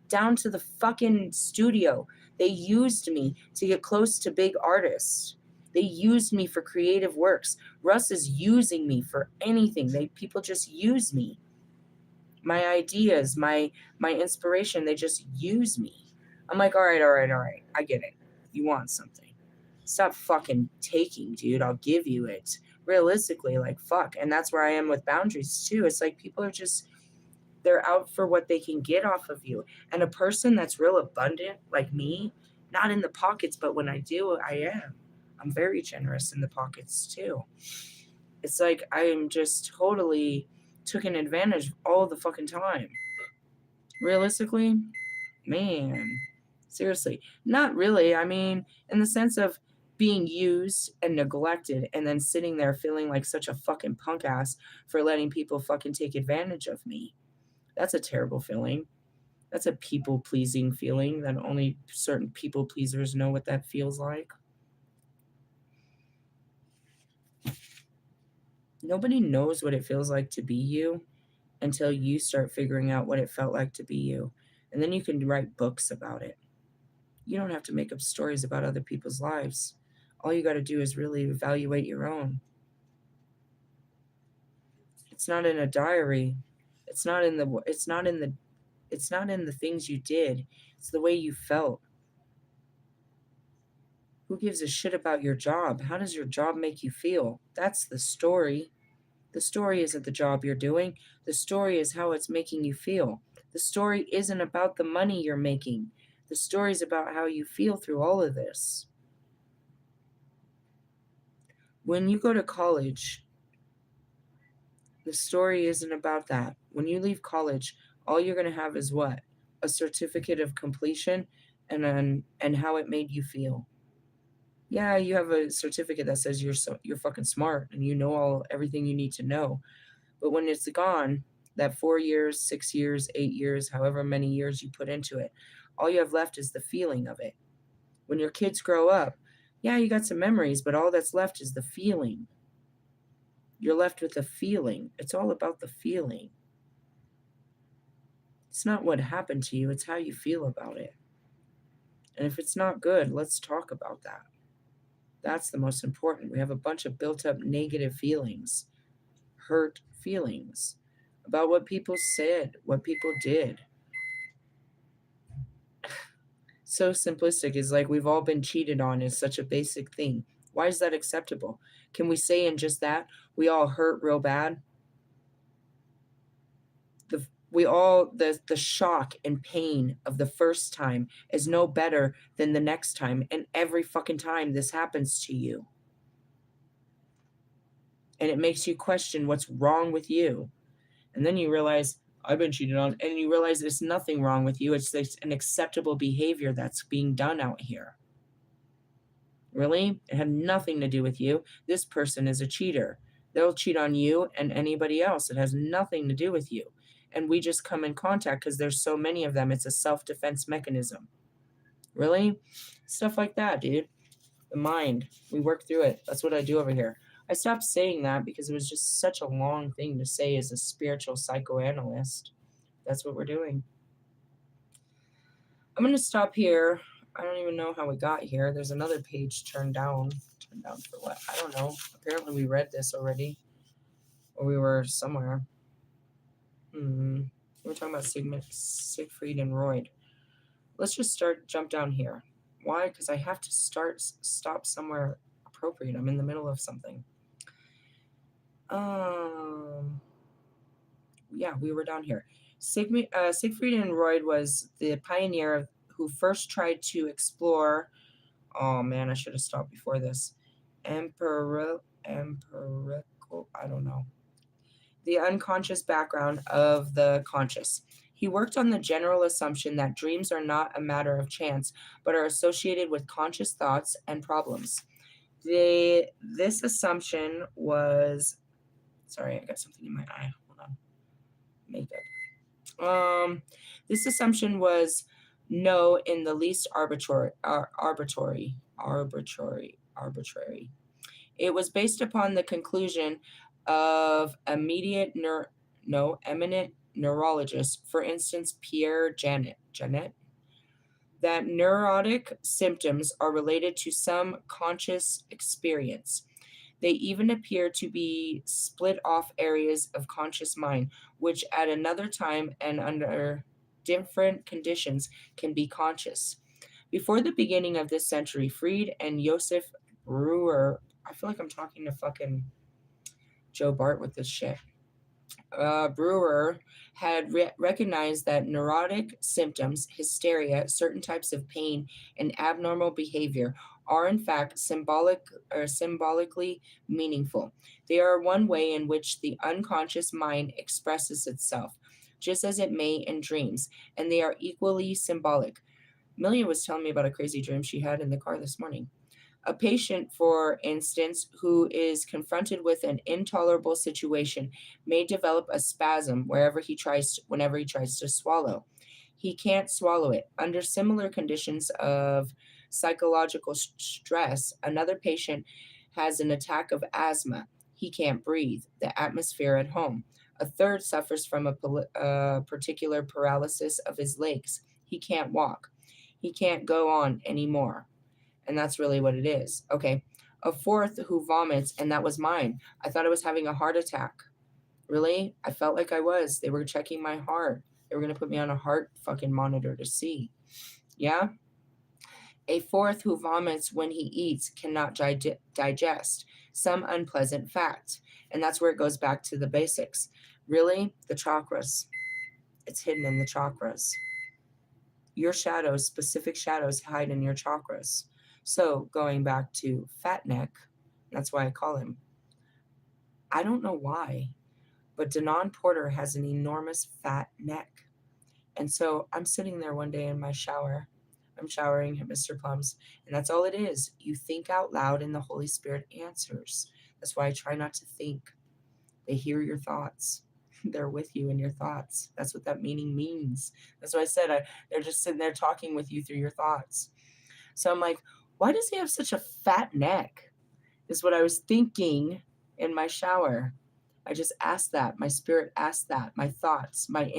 Down to the fucking studio. They used me to get close to big artists. They used me for creative works. Russ is using me for anything. People just use me. My ideas, my inspiration, they just use me. I'm like, all right. I get it. You want something. Stop fucking taking, dude. I'll give you it. Realistically, like, fuck. And that's where I am with boundaries, too. It's like people are just, they're out for what they can get off of you. And a person that's real abundant, like me, not in the pockets, but when I do, I am. I'm very generous in the pockets, too. It's like I am just totally taken advantage all the fucking time. Realistically, man, seriously, not really. I mean, in the sense of being used and neglected and then sitting there feeling like such a fucking punk ass for letting people fucking take advantage of me. That's a terrible feeling. That's a people pleasing feeling that only certain people pleasers know what that feels like. Nobody knows what it feels like to be you until you start figuring out what it felt like to be you. And then you can write books about it. You don't have to make up stories about other people's lives. All you got to do is really evaluate your own. It's not in a diary. It's not in the things you did. It's the way you felt. Who gives a shit about your job? How does your job make you feel? That's the story. The story isn't the job you're doing. The story is how it's making you feel. The story isn't about the money you're making. The story is about how you feel through all of this. When you go to college, the story isn't about that. When you leave college, all you're going to have is what? A certificate of completion and how it made you feel. Yeah, you have a certificate that says you're fucking smart and you know everything you need to know. But when it's gone, that 4 years, 6 years, 8 years, however many years you put into it, all you have left is the feeling of it. When your kids grow up, yeah, you got some memories, but all that's left is the feeling. You're left with the feeling. It's all about the feeling. It's not what happened to you, it's how you feel about it. And if it's not good, let's talk about that. That's the most important. We have a bunch of built up negative feelings, hurt feelings about what people said, what people did. So simplistic is like we've all been cheated on is such a basic thing. Why is that acceptable? Can we say in just that we all hurt real bad? The shock and pain of the first time is no better than the next time, and every fucking time this happens to you. And it makes you question what's wrong with you. And then you realize, I've been cheated on, and you realize there's nothing wrong with you. It's an acceptable behavior that's being done out here. Really? It had nothing to do with you. This person is a cheater. They'll cheat on you and anybody else. It has nothing to do with you. And we just come in contact because there's so many of them. It's a self-defense mechanism. Really? Stuff like that, dude. The mind. We work through it. That's what I do over here. I stopped saying that because it was just such a long thing to say as a spiritual psychoanalyst. That's what we're doing. I'm going to stop here. I don't even know how we got here. There's another page turned down. Turned down for what? I don't know. Apparently we read this already. Or we were somewhere. We were talking about Siegfried and Royd. Let's just jump down here. Why? Because I have to stop somewhere appropriate. I'm in the middle of something. Yeah, we were down here. Siegfried and Royd was the pioneer who first tried to explore. Oh man, I should have stopped before this. Empirical, I don't know. The unconscious background of the conscious. He worked on the general assumption that dreams are not a matter of chance, but are associated with conscious thoughts and problems. This assumption was, sorry, I got something in my eye. Hold on. Makeup. This assumption was no in the least arbitrary. It was based upon the conclusion of eminent neurologists, for instance, Pierre Janet, that neurotic symptoms are related to some conscious experience. They even appear to be split off areas of conscious mind, which at another time and under different conditions can be conscious. Before the beginning of this century, Fried and Joseph Breuer, I feel like I'm talking to fucking Joe Bart with this shit. Breuer had recognized that neurotic symptoms, hysteria, certain types of pain, and abnormal behavior are in fact symbolically meaningful. They are one way in which the unconscious mind expresses itself, just as it may in dreams, and they are equally symbolic. Millia was telling me about a crazy dream she had in the car this morning. A patient, for instance, who is confronted with an intolerable situation may develop a spasm whenever he tries to swallow. He can't swallow it. Under similar conditions of psychological stress, another patient has an attack of asthma. He can't breathe. The atmosphere at home. A third suffers from a particular paralysis of his legs. He can't walk. He can't go on anymore. And that's really what it is. Okay. A fourth who vomits, and that was mine. I thought I was having a heart attack. Really? I felt like I was. They were checking my heart. They were going to put me on a heart fucking monitor to see. Yeah? A fourth who vomits when he eats cannot digest some unpleasant fact. And that's where it goes back to the basics. Really? The chakras. It's hidden in the chakras. Your shadows, specific shadows, hide in your chakras. So going back to Fat Neck, that's why I call him. I don't know why, but Denon Porter has an enormous fat neck. And so I'm sitting there one day in my shower. I'm showering at Mr. Plum's, and that's all it is. You think out loud and the Holy Spirit answers. That's why I try not to think. They hear your thoughts. They're with you in your thoughts. That's what that meaning means. That's why I said they're just sitting there talking with you through your thoughts. So I'm like, why does he have such a fat neck? Is what I was thinking in my shower. I just asked that. My spirit asked that. My thoughts, my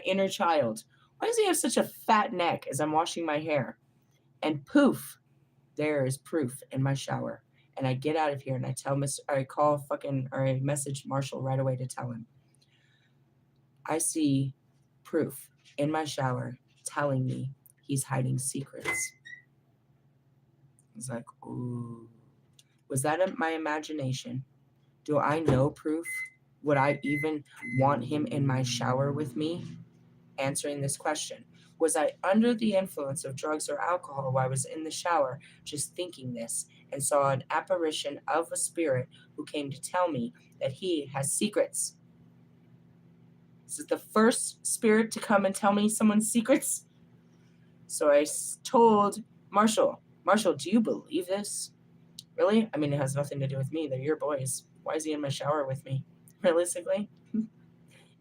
inner child. Why does he have such a fat neck as I'm washing my hair? And poof, there is proof in my shower. And I get out of here and I message Marshall right away to tell him. I see proof in my shower telling me he's hiding secrets. It's like, ooh. Was that my imagination? Do I know proof? Would I even want him in my shower with me? Answering this question. Was I under the influence of drugs or alcohol while I was in the shower, just thinking this, and saw an apparition of a spirit who came to tell me that he has secrets? This is the first spirit to come and tell me someone's secrets. So I told Marshall, do you believe this? Really? I mean, it has nothing to do with me. They're your boys. Why is he in my shower with me? Realistically?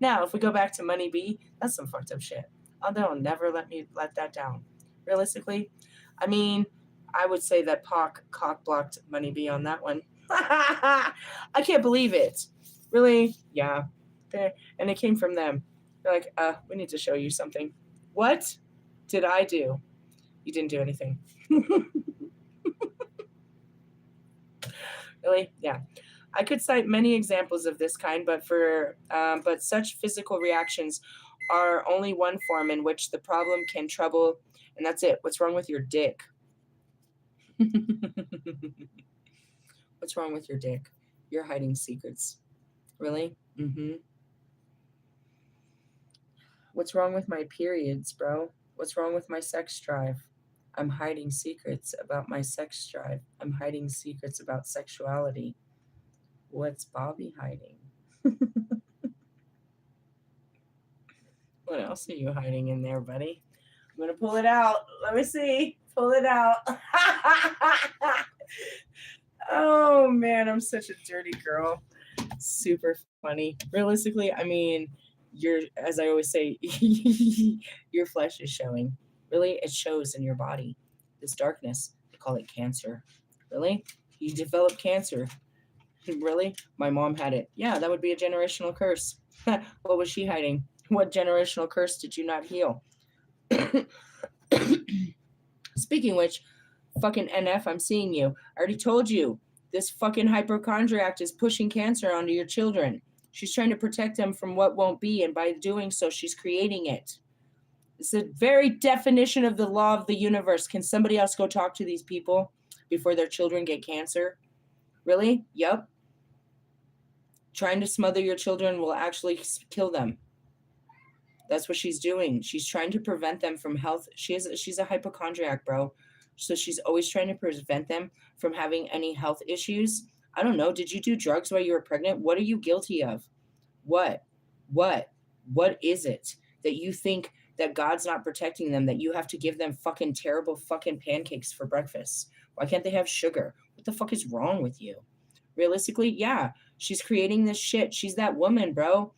Now, if we go back to Money B, that's some fucked up shit. They'll never let that down. Realistically, I mean, I would say that Pac cock blocked Money B on that one. I can't believe it. Really? Yeah. And it came from them. They're like, we need to show you something. What did I do? You didn't do anything. Really? Yeah. I could cite many examples of this kind, but such physical reactions are only one form in which the problem can trouble, and that's it. What's wrong with your dick? What's wrong with your dick? You're hiding secrets. Really? Mm-hmm. What's wrong with my periods, bro? What's wrong with my sex drive? I'm hiding secrets about my sex drive. I'm hiding secrets about sexuality. What's Bobby hiding? What else are you hiding in there, buddy? I'm going to pull it out. Let me see. Pull it out. Oh, man, I'm such a dirty girl. Super funny. Realistically, I mean, as I always say, your flesh is showing. Really, it shows in your body. This darkness, they call it cancer. Really? You develop cancer. Really? My mom had it. Yeah, that would be a generational curse. What was she hiding? What generational curse did you not heal? Speaking of which, fucking NF, I'm seeing you. I already told you. This fucking hypochondriac is pushing cancer onto your children. She's trying to protect them from what won't be, and by doing so, she's creating it. It's the very definition of the law of the universe. Can somebody else go talk to these people before their children get cancer? Really? Yup. Trying to smother your children will actually kill them. That's what she's doing. She's trying to prevent them from health. She's a hypochondriac, bro. So she's always trying to prevent them from having any health issues. I don't know. Did you do drugs while you were pregnant? What are you guilty of? What is it that you think that God's not protecting them, that you have to give them fucking terrible fucking pancakes for breakfast? Why can't they have sugar? What the fuck is wrong with you? Realistically, yeah, she's creating this shit. She's that woman, bro.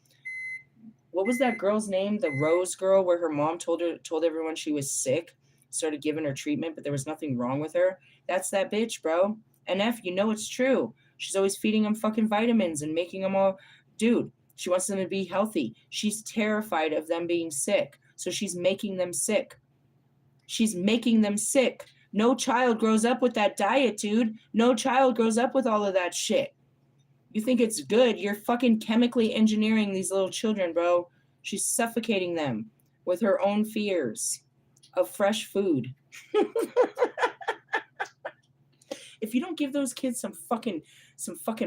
What was that girl's name? The Rose girl, where her mom told everyone she was sick, started giving her treatment, but there was nothing wrong with her. That's that bitch, bro. NF, you know it's true. She's always feeding them fucking vitamins and making them all, dude. She wants them to be healthy. She's terrified of them being sick, so she's making them sick. She's making them sick. No child grows up with that diet, dude. No child grows up with all of that shit. You think it's good? You're fucking chemically engineering these little children, bro. She's suffocating them with her own fears of fresh food. If you don't give those kids some fucking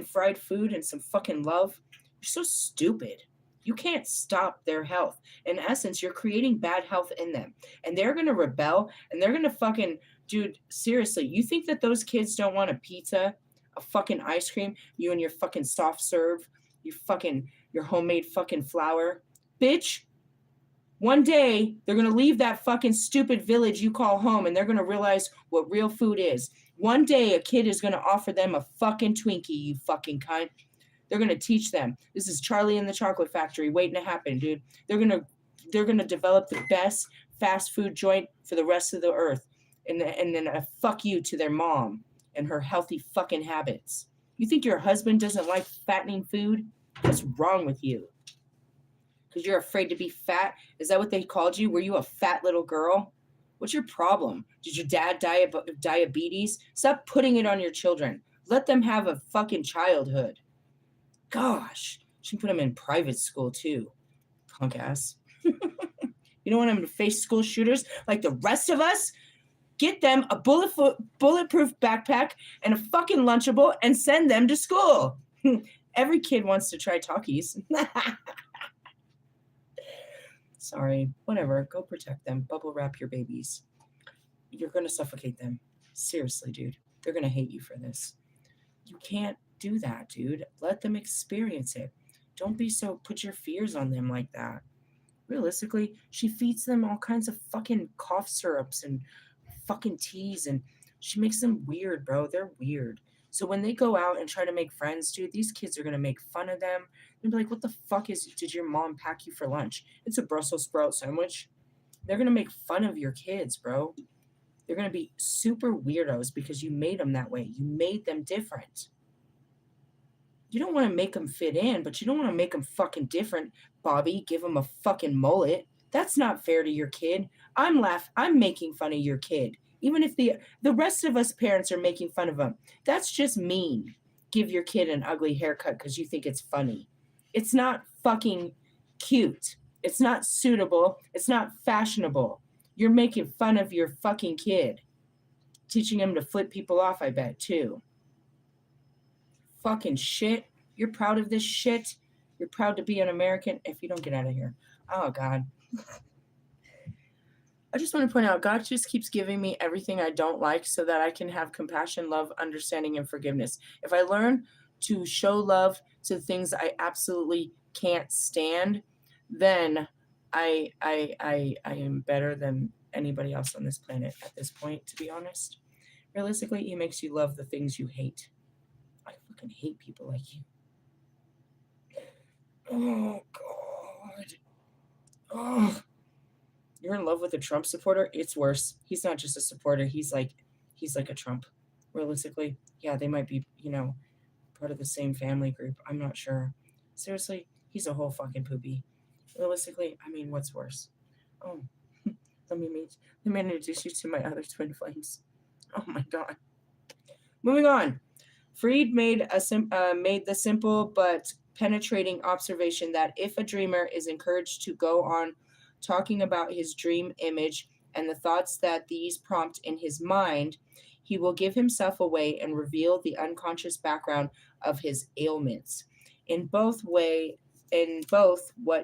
fried food and some fucking love, you're so stupid. You can't stop their health. In essence, you're creating bad health in them. And they're going to rebel, and they're going to fucking, dude, seriously, you think that those kids don't want a pizza, a fucking ice cream, you and your fucking soft serve, your homemade fucking flour? Bitch, one day they're going to leave that fucking stupid village you call home, and they're going to realize what real food is. One day a kid is going to offer them a fucking Twinkie, you fucking cunt. They're going to teach them. This is Charlie and the Chocolate Factory waiting to happen, dude. They're going to develop the best fast food joint for the rest of the earth. And then a fuck you to their mom and her healthy fucking habits. You think your husband doesn't like fattening food? What's wrong with you? Because you're afraid to be fat? Is that what they called you? Were you a fat little girl? What's your problem? Did your dad die of diabetes? Stop putting it on your children. Let them have a fucking childhood. Gosh, she put them in private school too. Punk ass. You don't want them to face school shooters like the rest of us? get them a bulletproof backpack and a fucking Lunchable and send them to school. Every kid wants to try Talkies. Sorry, whatever. Go protect them. Bubble wrap your babies. You're going to suffocate them. Seriously, dude. They're going to hate you for this. You can't do that, dude. Let them experience it. Don't be so, put your fears on them like that. Realistically, she feeds them all kinds of fucking cough syrups and fucking teas, and she makes them weird, bro. They're weird. So when they go out and try to make friends, dude, these kids are going to make fun of them. They'll be like, what the fuck did your mom pack you for lunch? It's a Brussels sprout sandwich. They're going to make fun of your kids, bro. They're going to be super weirdos because you made them that way. You made them different. You don't want to make them fit in, but you don't want to make them fucking different, Bobby. Give them a fucking mullet. That's not fair to your kid. I'm making fun of your kid. Even if the rest of us parents are making fun of them. That's just mean. Give your kid an ugly haircut because you think it's funny. It's not fucking cute. It's not suitable. It's not fashionable. You're making fun of your fucking kid. Teaching him to flip people off, I bet, too. Fucking shit. You're proud of this shit. You're proud to be an American. If you don't get out of here. Oh, God. I just want to point out, God just keeps giving me everything I don't like so that I can have compassion, love, understanding, and forgiveness. If I learn to show love to things I absolutely can't stand, then I am better than anybody else on this planet at this point, to be honest. Realistically, He makes you love the things you hate. I fucking hate people like you. Oh, God. Oh. You're in love with a Trump supporter? It's worse. He's not just a supporter. He's like a Trump. Realistically, yeah, they might be, part of the same family group. I'm not sure. Seriously, he's a whole fucking poopy. Realistically, I mean, what's worse? Oh, let me introduce you to my other twin flames. Oh my God. Moving on. Freud made the simple but penetrating observation that if a dreamer is encouraged to go on talking about his dream image and the thoughts that these prompt in his mind, he will give himself away and reveal the unconscious background of his ailments. In both what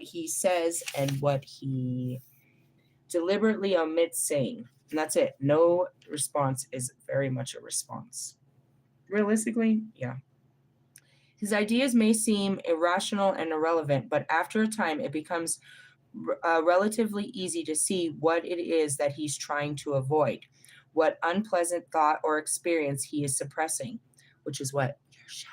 he says and what he deliberately omits saying. And that's it. No response is very much a response. Realistically, yeah. His ideas may seem irrational and irrelevant, but after a time it becomes relatively easy to see what it is that he's trying to avoid, what unpleasant thought or experience he is suppressing, which is what? Your shadow.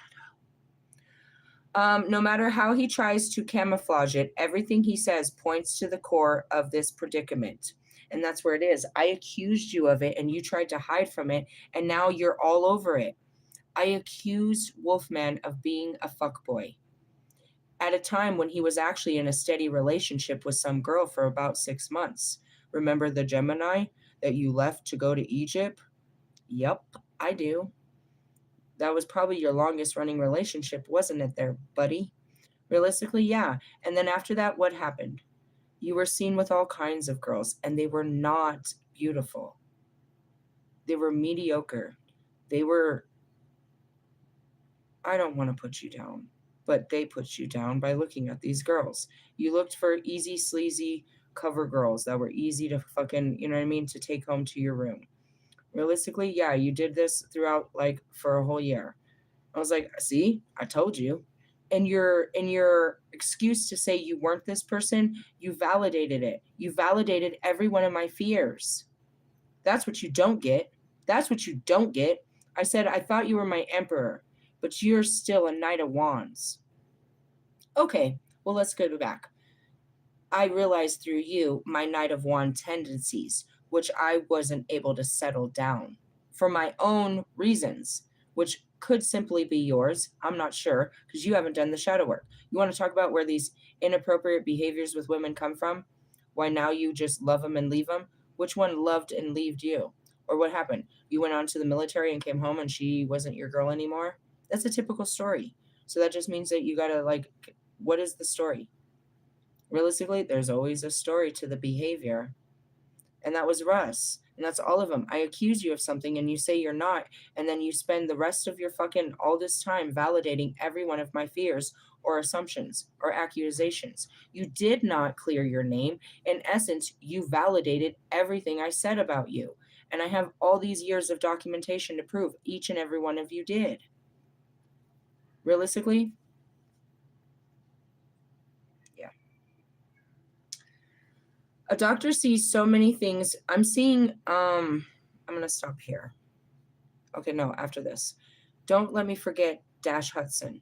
No matter how he tries to camouflage it, everything he says points to the core of this predicament. And that's where it is. I accused you of it and you tried to hide from it, and now you're all over it. I accused Wolfman of being a fuckboy at a time when he was actually in a steady relationship with some girl for about 6 months. Remember the Gemini that you left to go to Egypt? Yep, I do. That was probably your longest running relationship, wasn't it there, buddy? Realistically, yeah. And then after that, what happened? You were seen with all kinds of girls, and they were not beautiful. They were mediocre. I don't want to put you down, but they put you down by looking at these girls. You looked for easy, sleazy cover girls that were easy to fucking, to take home to your room. Realistically, yeah, you did this throughout, for a whole year. I was like, see, I told you. And your excuse to say you weren't this person, you validated it. You validated every one of my fears. That's what you don't get. That's what you don't get. I said, I thought you were my emperor, but you're still a Knight of Wands. Okay, well, let's go back. I realized through you my Knight of Wands tendencies, which I wasn't able to settle down for my own reasons, which could simply be yours. I'm not sure, because you haven't done the shadow work. You want to talk about where these inappropriate behaviors with women come from? Why now you just love them and leave them? Which one loved and left you? Or what happened? You went on to the military and came home and she wasn't your girl anymore? That's a typical story. So that just means that you gotta, what is the story? Realistically, there's always a story to the behavior. And that was Russ. And that's all of them. I accuse you of something and you say you're not. And then you spend the rest of your fucking all this time validating every one of my fears or assumptions or accusations. You did not clear your name. In essence, you validated everything I said about you. And I have all these years of documentation to prove each and every one of you did. Realistically, yeah. A doctor sees so many things. I'm seeing, I'm going to stop here. Okay, no, after this. Don't let me forget Dash Hudson.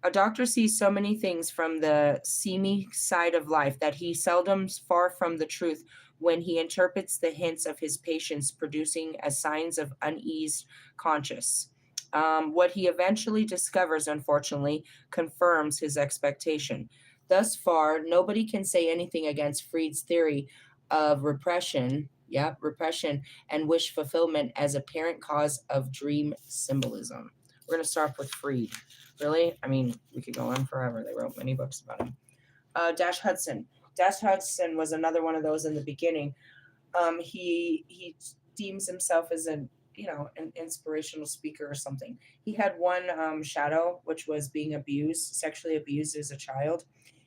A doctor sees so many things from the seamy side of life that he seldom's far from the truth when he interprets the hints of his patients producing as signs of uneased conscience. What he eventually discovers, unfortunately, confirms his expectation. Thus far, nobody can say anything against Freud's theory of repression, repression and wish fulfillment as apparent cause of dream symbolism. We're going to start with Freud. Really? I mean, we could go on forever. They wrote many books about him. Dash Hudson. Dash Hudson was another one of those in the beginning. He deems himself as an inspirational speaker or something. He had one shadow, which was being abused, sexually abused as a child,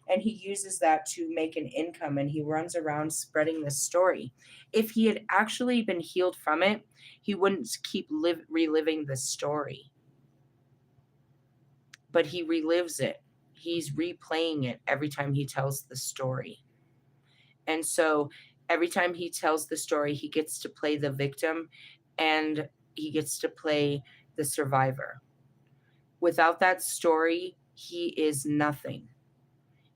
and he uses that to make an income. And he runs around spreading this story. If he had actually been healed from it, he wouldn't keep reliving this story. But he relives it. He's replaying it every time he tells the story. And so every time he tells the story, he gets to play the victim and he gets to play the survivor. Without that story, he is nothing.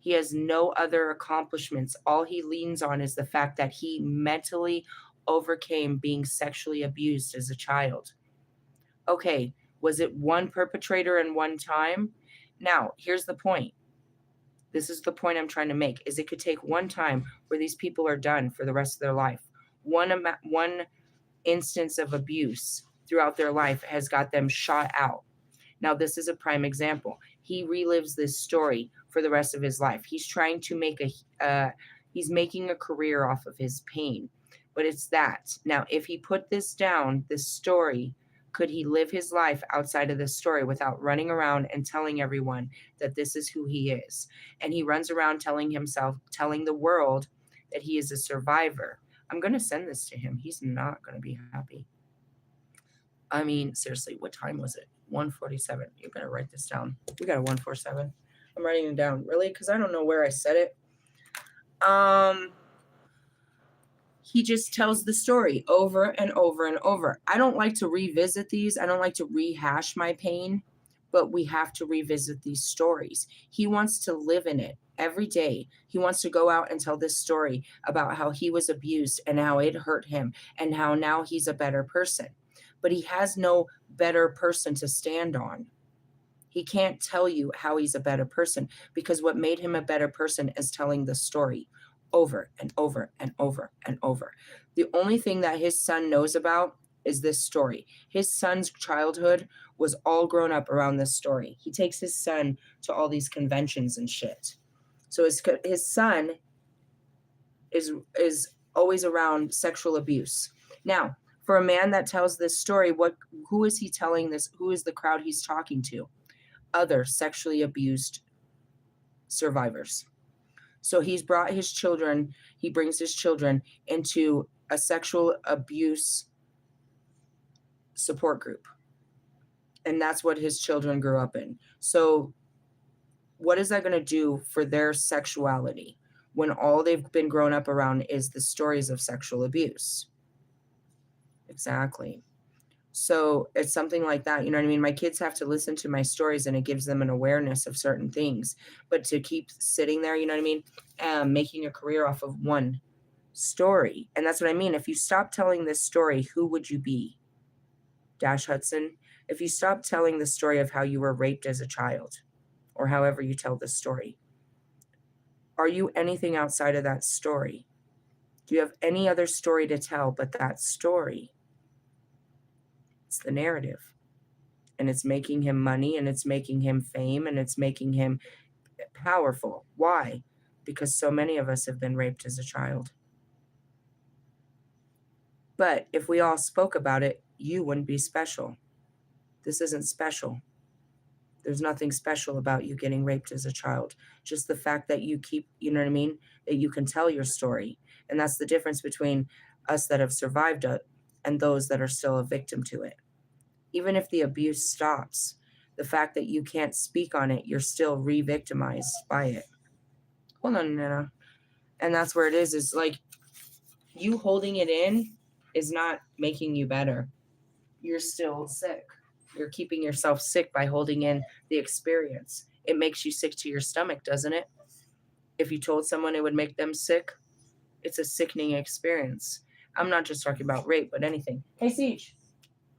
He has no other accomplishments. All he leans on is the fact that he mentally overcame being sexually abused as a child. Okay, was it one perpetrator in one time? Now, here's the point. This is the point I'm trying to make, is it could take one time where these people are done for the rest of their life. One instance of abuse throughout their life has got them shot out. Now, this is a prime example. He relives this story for the rest of his life. He's trying to he's making a career off of his pain, but it's that. Now, if he put this down, this story, could he live his life outside of this story without running around and telling everyone that this is who he is? And he runs around telling the world that he is a survivor. I'm going to send this to him. He's not going to be happy. I mean, seriously, what time was it? 1:47. You're going to write this down. We got a 1:47. I'm writing it down. Really? Because I don't know where I said it. He just tells the story over and over and over. I don't like to revisit these. I don't like to rehash my pain, but we have to revisit these stories. He wants to live in it every day. He wants to go out and tell this story about how he was abused and how it hurt him and how now he's a better person. But he has no better person to stand on. He can't tell you how he's a better person because what made him a better person is telling the story over and over and over and over. The only thing that his son knows about is this story. His son's childhood was all grown up around this story. He takes his son to all these conventions and shit. So his son is always around sexual abuse. Now, for a man that tells this story, who is he telling this? Who is the crowd he's talking to? Other sexually abused survivors. So he brings his children into a sexual abuse support group. And that's what his children grew up in. So what is that going to do for their sexuality when all they've been grown up around is the stories of sexual abuse? Exactly. So it's something like that. You know what I mean? My kids have to listen to my stories and it gives them an awareness of certain things. But to keep sitting there, you know what I mean? Making a career off of one story. And that's what I mean. If you stop telling this story, who would you be? Dash Hudson. If you stop telling the story of how you were raped as a child, or however you tell this story, are you anything outside of that story? Do you have any other story to tell but that story? It's the narrative. And it's making him money, and it's making him fame, and it's making him powerful. Why? Because so many of us have been raped as a child. But if we all spoke about it, you wouldn't be special. This isn't special. There's nothing special about you getting raped as a child. Just the fact that you keep, you know what I mean? That you can tell your story. And that's the difference between us that have survived it and those that are still a victim to it. Even if the abuse stops, the fact that you can't speak on it, you're still re-victimized by it. Hold on, Nana. And that's where it is like you holding it in is not making you better. You're still sick. You're keeping yourself sick by holding in the experience. It makes you sick to your stomach, doesn't it? If you told someone it would make them sick, it's a sickening experience. I'm not just talking about rape, but anything. Hey, Siege.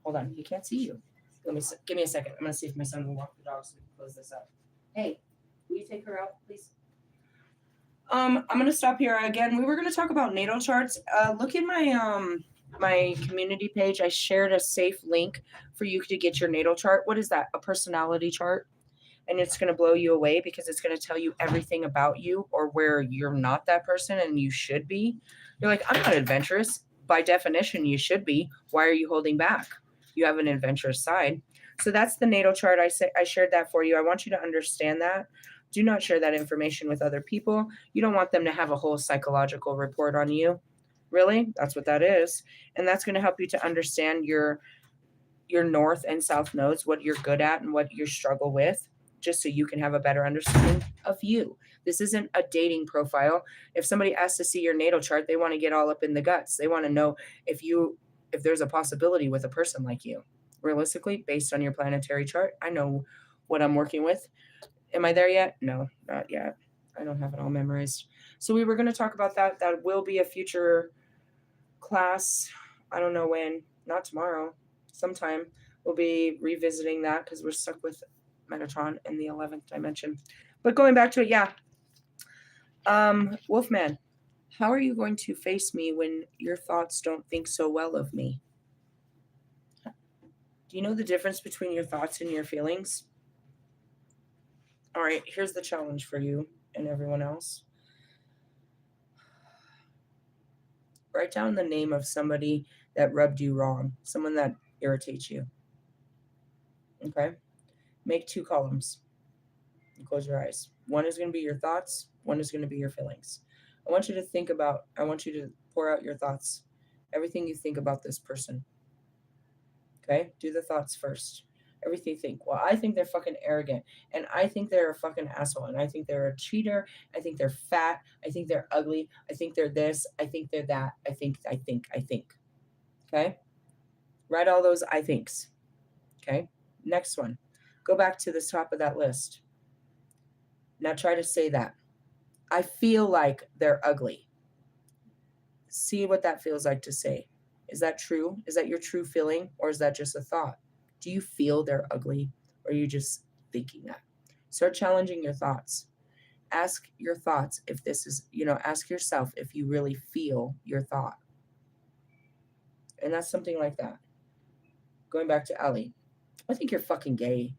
Hold on. He can't see you. Give me a second. I'm going to see if my son will walk the dog so we can close this up. Hey, will you take her out, please? I'm going to stop here. Again, we were going to talk about natal charts. Look in my community page. I shared a safe link for you to get your natal chart. What is that? A personality chart. And it's going to blow you away because it's going to tell you everything about you or where you're not that person and you should be. You're like, I'm not adventurous. By definition, you should be. Why are you holding back? You have an adventurous side. So that's the natal chart. I shared that for you. I want you to understand that. Do not share that information with other people. You don't want them to have a whole psychological report on you. Really? That's what that is. And that's going to help you to understand your north and south nodes, what you're good at and what you struggle with, just so you can have a better understanding of you. This isn't a dating profile. If somebody asks to see your natal chart, they want to get all up in the guts. They want to know if there's a possibility with a person like you. Realistically, based on your planetary chart, I know what I'm working with. Am I there yet? No, not yet. I don't have it all memorized. So we were going to talk about that. That will be a future class. I don't know when. Not tomorrow. Sometime. We'll be revisiting that because we're stuck with Metatron in the 11th dimension. But going back to it, yeah. Wolfman, how are you going to face me when your thoughts don't think so well of me? Do you know the difference between your thoughts and your feelings? All right, here's the challenge for you and everyone else. Write down the name of somebody that rubbed you wrong, someone that irritates you. Okay? Make 2 columns. And close your eyes. One is going to be your thoughts. One is going to be your feelings. I want you to pour out your thoughts. Everything you think about this person. Okay? Do the thoughts first. Everything you think. Well, I think they're fucking arrogant. And I think they're a fucking asshole. And I think they're a cheater. I think they're fat. I think they're ugly. I think they're this. I think they're that. I think. Okay? Write all those I thinks. Okay? Next one. Go back to the top of that list. Now try to say that. I feel like they're ugly. See what that feels like to say. Is that true? Is that your true feeling? Or is that just a thought? Do you feel they're ugly? Or are you just thinking that? Start challenging your thoughts. Ask your thoughts if this is, ask yourself if you really feel your thought. And that's something like that. Going back to Ellie. I think you're fucking gay.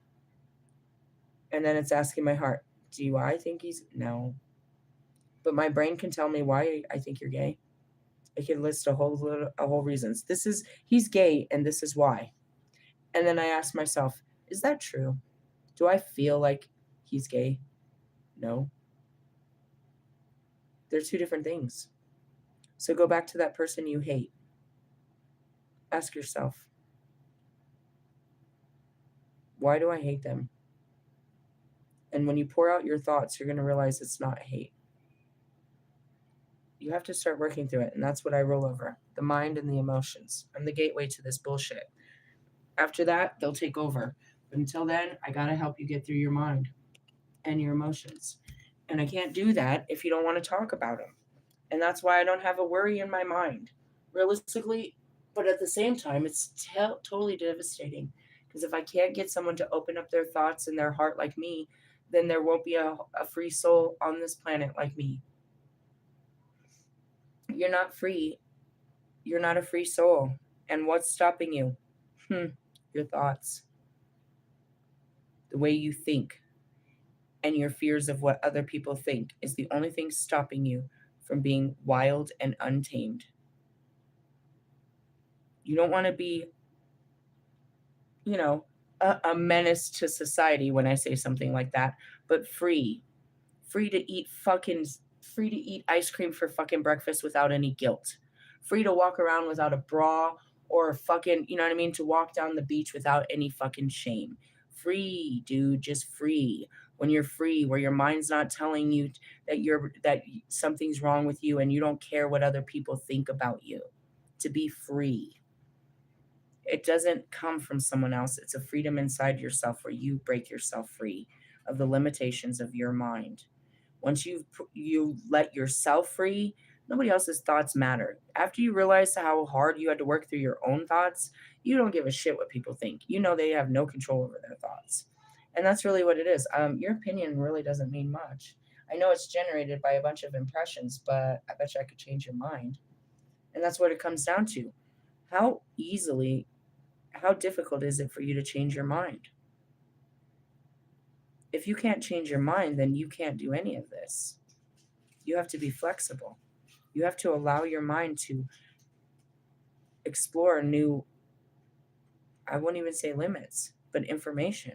And then it's asking my heart, do I think he's... No. But my brain can tell me why I think you're gay. It can list a whole reasons. He's gay and this is why. And then I ask myself, is that true? Do I feel like he's gay? No. They're 2 different things. So go back to that person you hate. Ask yourself, why do I hate them? And when you pour out your thoughts, you're going to realize it's not hate. You have to start working through it. And that's what I roll over. The mind and the emotions. I'm the gateway to this bullshit. After that, they'll take over. But until then, I got to help you get through your mind and your emotions. And I can't do that if you don't want to talk about them. And that's why I don't have a worry in my mind. Realistically, but at the same time, it's totally devastating. Because if I can't get someone to open up their thoughts and their heart like me, then there won't be a free soul on this planet like me. You're not free. You're not a free soul. And what's stopping you? Your thoughts. The way you think. And your fears of what other people think is the only thing stopping you from being wild and untamed. You don't want to be, you know, a menace to society when I say something like that, but free. Free to eat free to eat ice cream for fucking breakfast without any guilt. Free to walk around without a bra or fucking, you know what I mean, to walk down the beach without any fucking shame. Free, dude, just free. When you're free, where your mind's not telling you that something's wrong with you and you don't care what other people think about you. To be free. It doesn't come from someone else. It's a freedom inside yourself where you break yourself free of the limitations of your mind. Once you let yourself free, nobody else's thoughts matter. After you realize how hard you had to work through your own thoughts, you don't give a shit what people think. You know they have no control over their thoughts. And that's really what it is. Your opinion really doesn't mean much. I know it's generated by a bunch of impressions, but I bet you I could change your mind. And that's what it comes down to. How easily, how difficult is it for you to change your mind? If you can't change your mind, then you can't do any of this. You have to be flexible. You have to allow your mind to explore new, I won't even say limits, but information.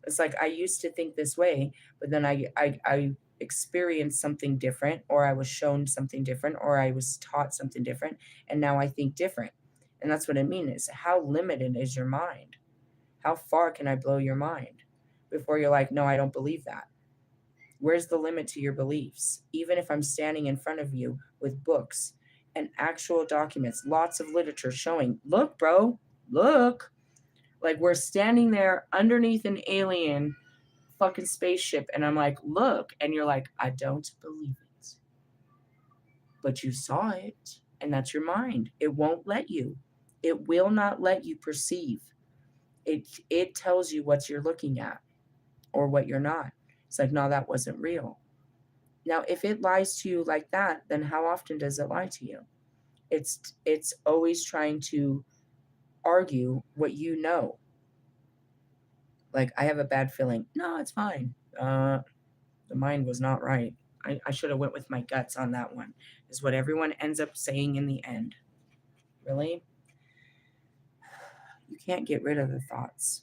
It's like I used to think this way, but then I experienced something different, or I was shown something different, or I was taught something different, and now I think different. And that's what I mean is how limited is your mind? How far can I blow your mind before you're like, no, I don't believe that? Where's the limit to your beliefs? Even if I'm standing in front of you with books and actual documents, lots of literature showing, look, bro, look. Like we're standing there underneath an alien fucking spaceship, and I'm like, look. And you're like, I don't believe it. But you saw it, and that's your mind. It won't let you. It will not let you perceive. It tells you what you're looking at or what you're not. It's like, no, that wasn't real. Now, if it lies to you like that, then how often does it lie to you? It's always trying to argue what you know. Like, I have a bad feeling. No, it's fine. The mind was not right. I should have went with my guts on that one, is what everyone ends up saying in the end. Really? You can't get rid of the thoughts.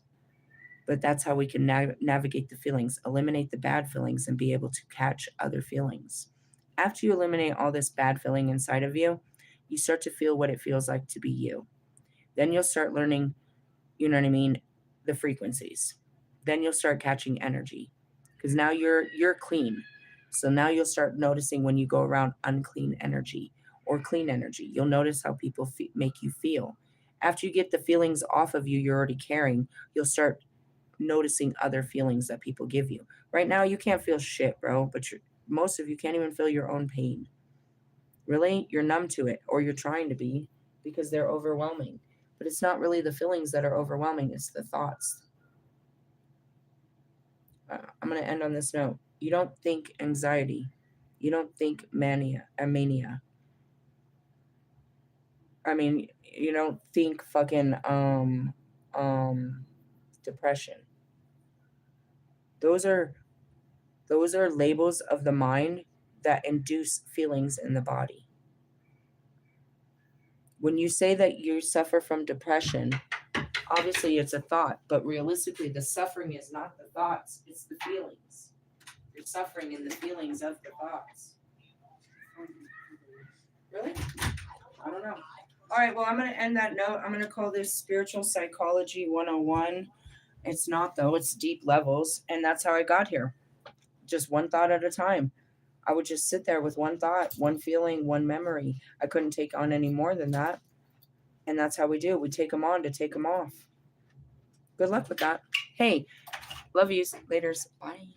But that's how we can navigate the feelings, eliminate the bad feelings, and be able to catch other feelings. After you eliminate all this bad feeling inside of you, you start to feel what it feels like to be you. Then you'll start learning, you know what I mean, the frequencies. Then you'll start catching energy because now you're clean. So now you'll start noticing when you go around unclean energy or clean energy. You'll notice how people make you feel. After you get the feelings off of you you're already carrying, you'll start noticing other feelings that people give you. Right now, you can't feel shit, bro, but most of you can't even feel your own pain. Really? You're numb to it, or you're trying to be because they're overwhelming. But it's not really the feelings that are overwhelming, it's the thoughts. I'm going to end on this note. You don't think anxiety. You don't think mania. I mean, you don't think fucking depression. Those are labels of the mind that induce feelings in the body. When you say that you suffer from depression, obviously it's a thought, but realistically the suffering is not the thoughts, it's the feelings. You're suffering in the feelings of the thoughts. Really? I don't know. All right, well, I'm going to end that note. I'm going to call this Spiritual Psychology 101. It's not, though. It's deep levels, and that's how I got here. Just one thought at a time. I would just sit there with one thought, one feeling, one memory. I couldn't take on any more than that. And that's how we do. We take them on to take them off. Good luck with that. Hey, love yous. Laters. Bye.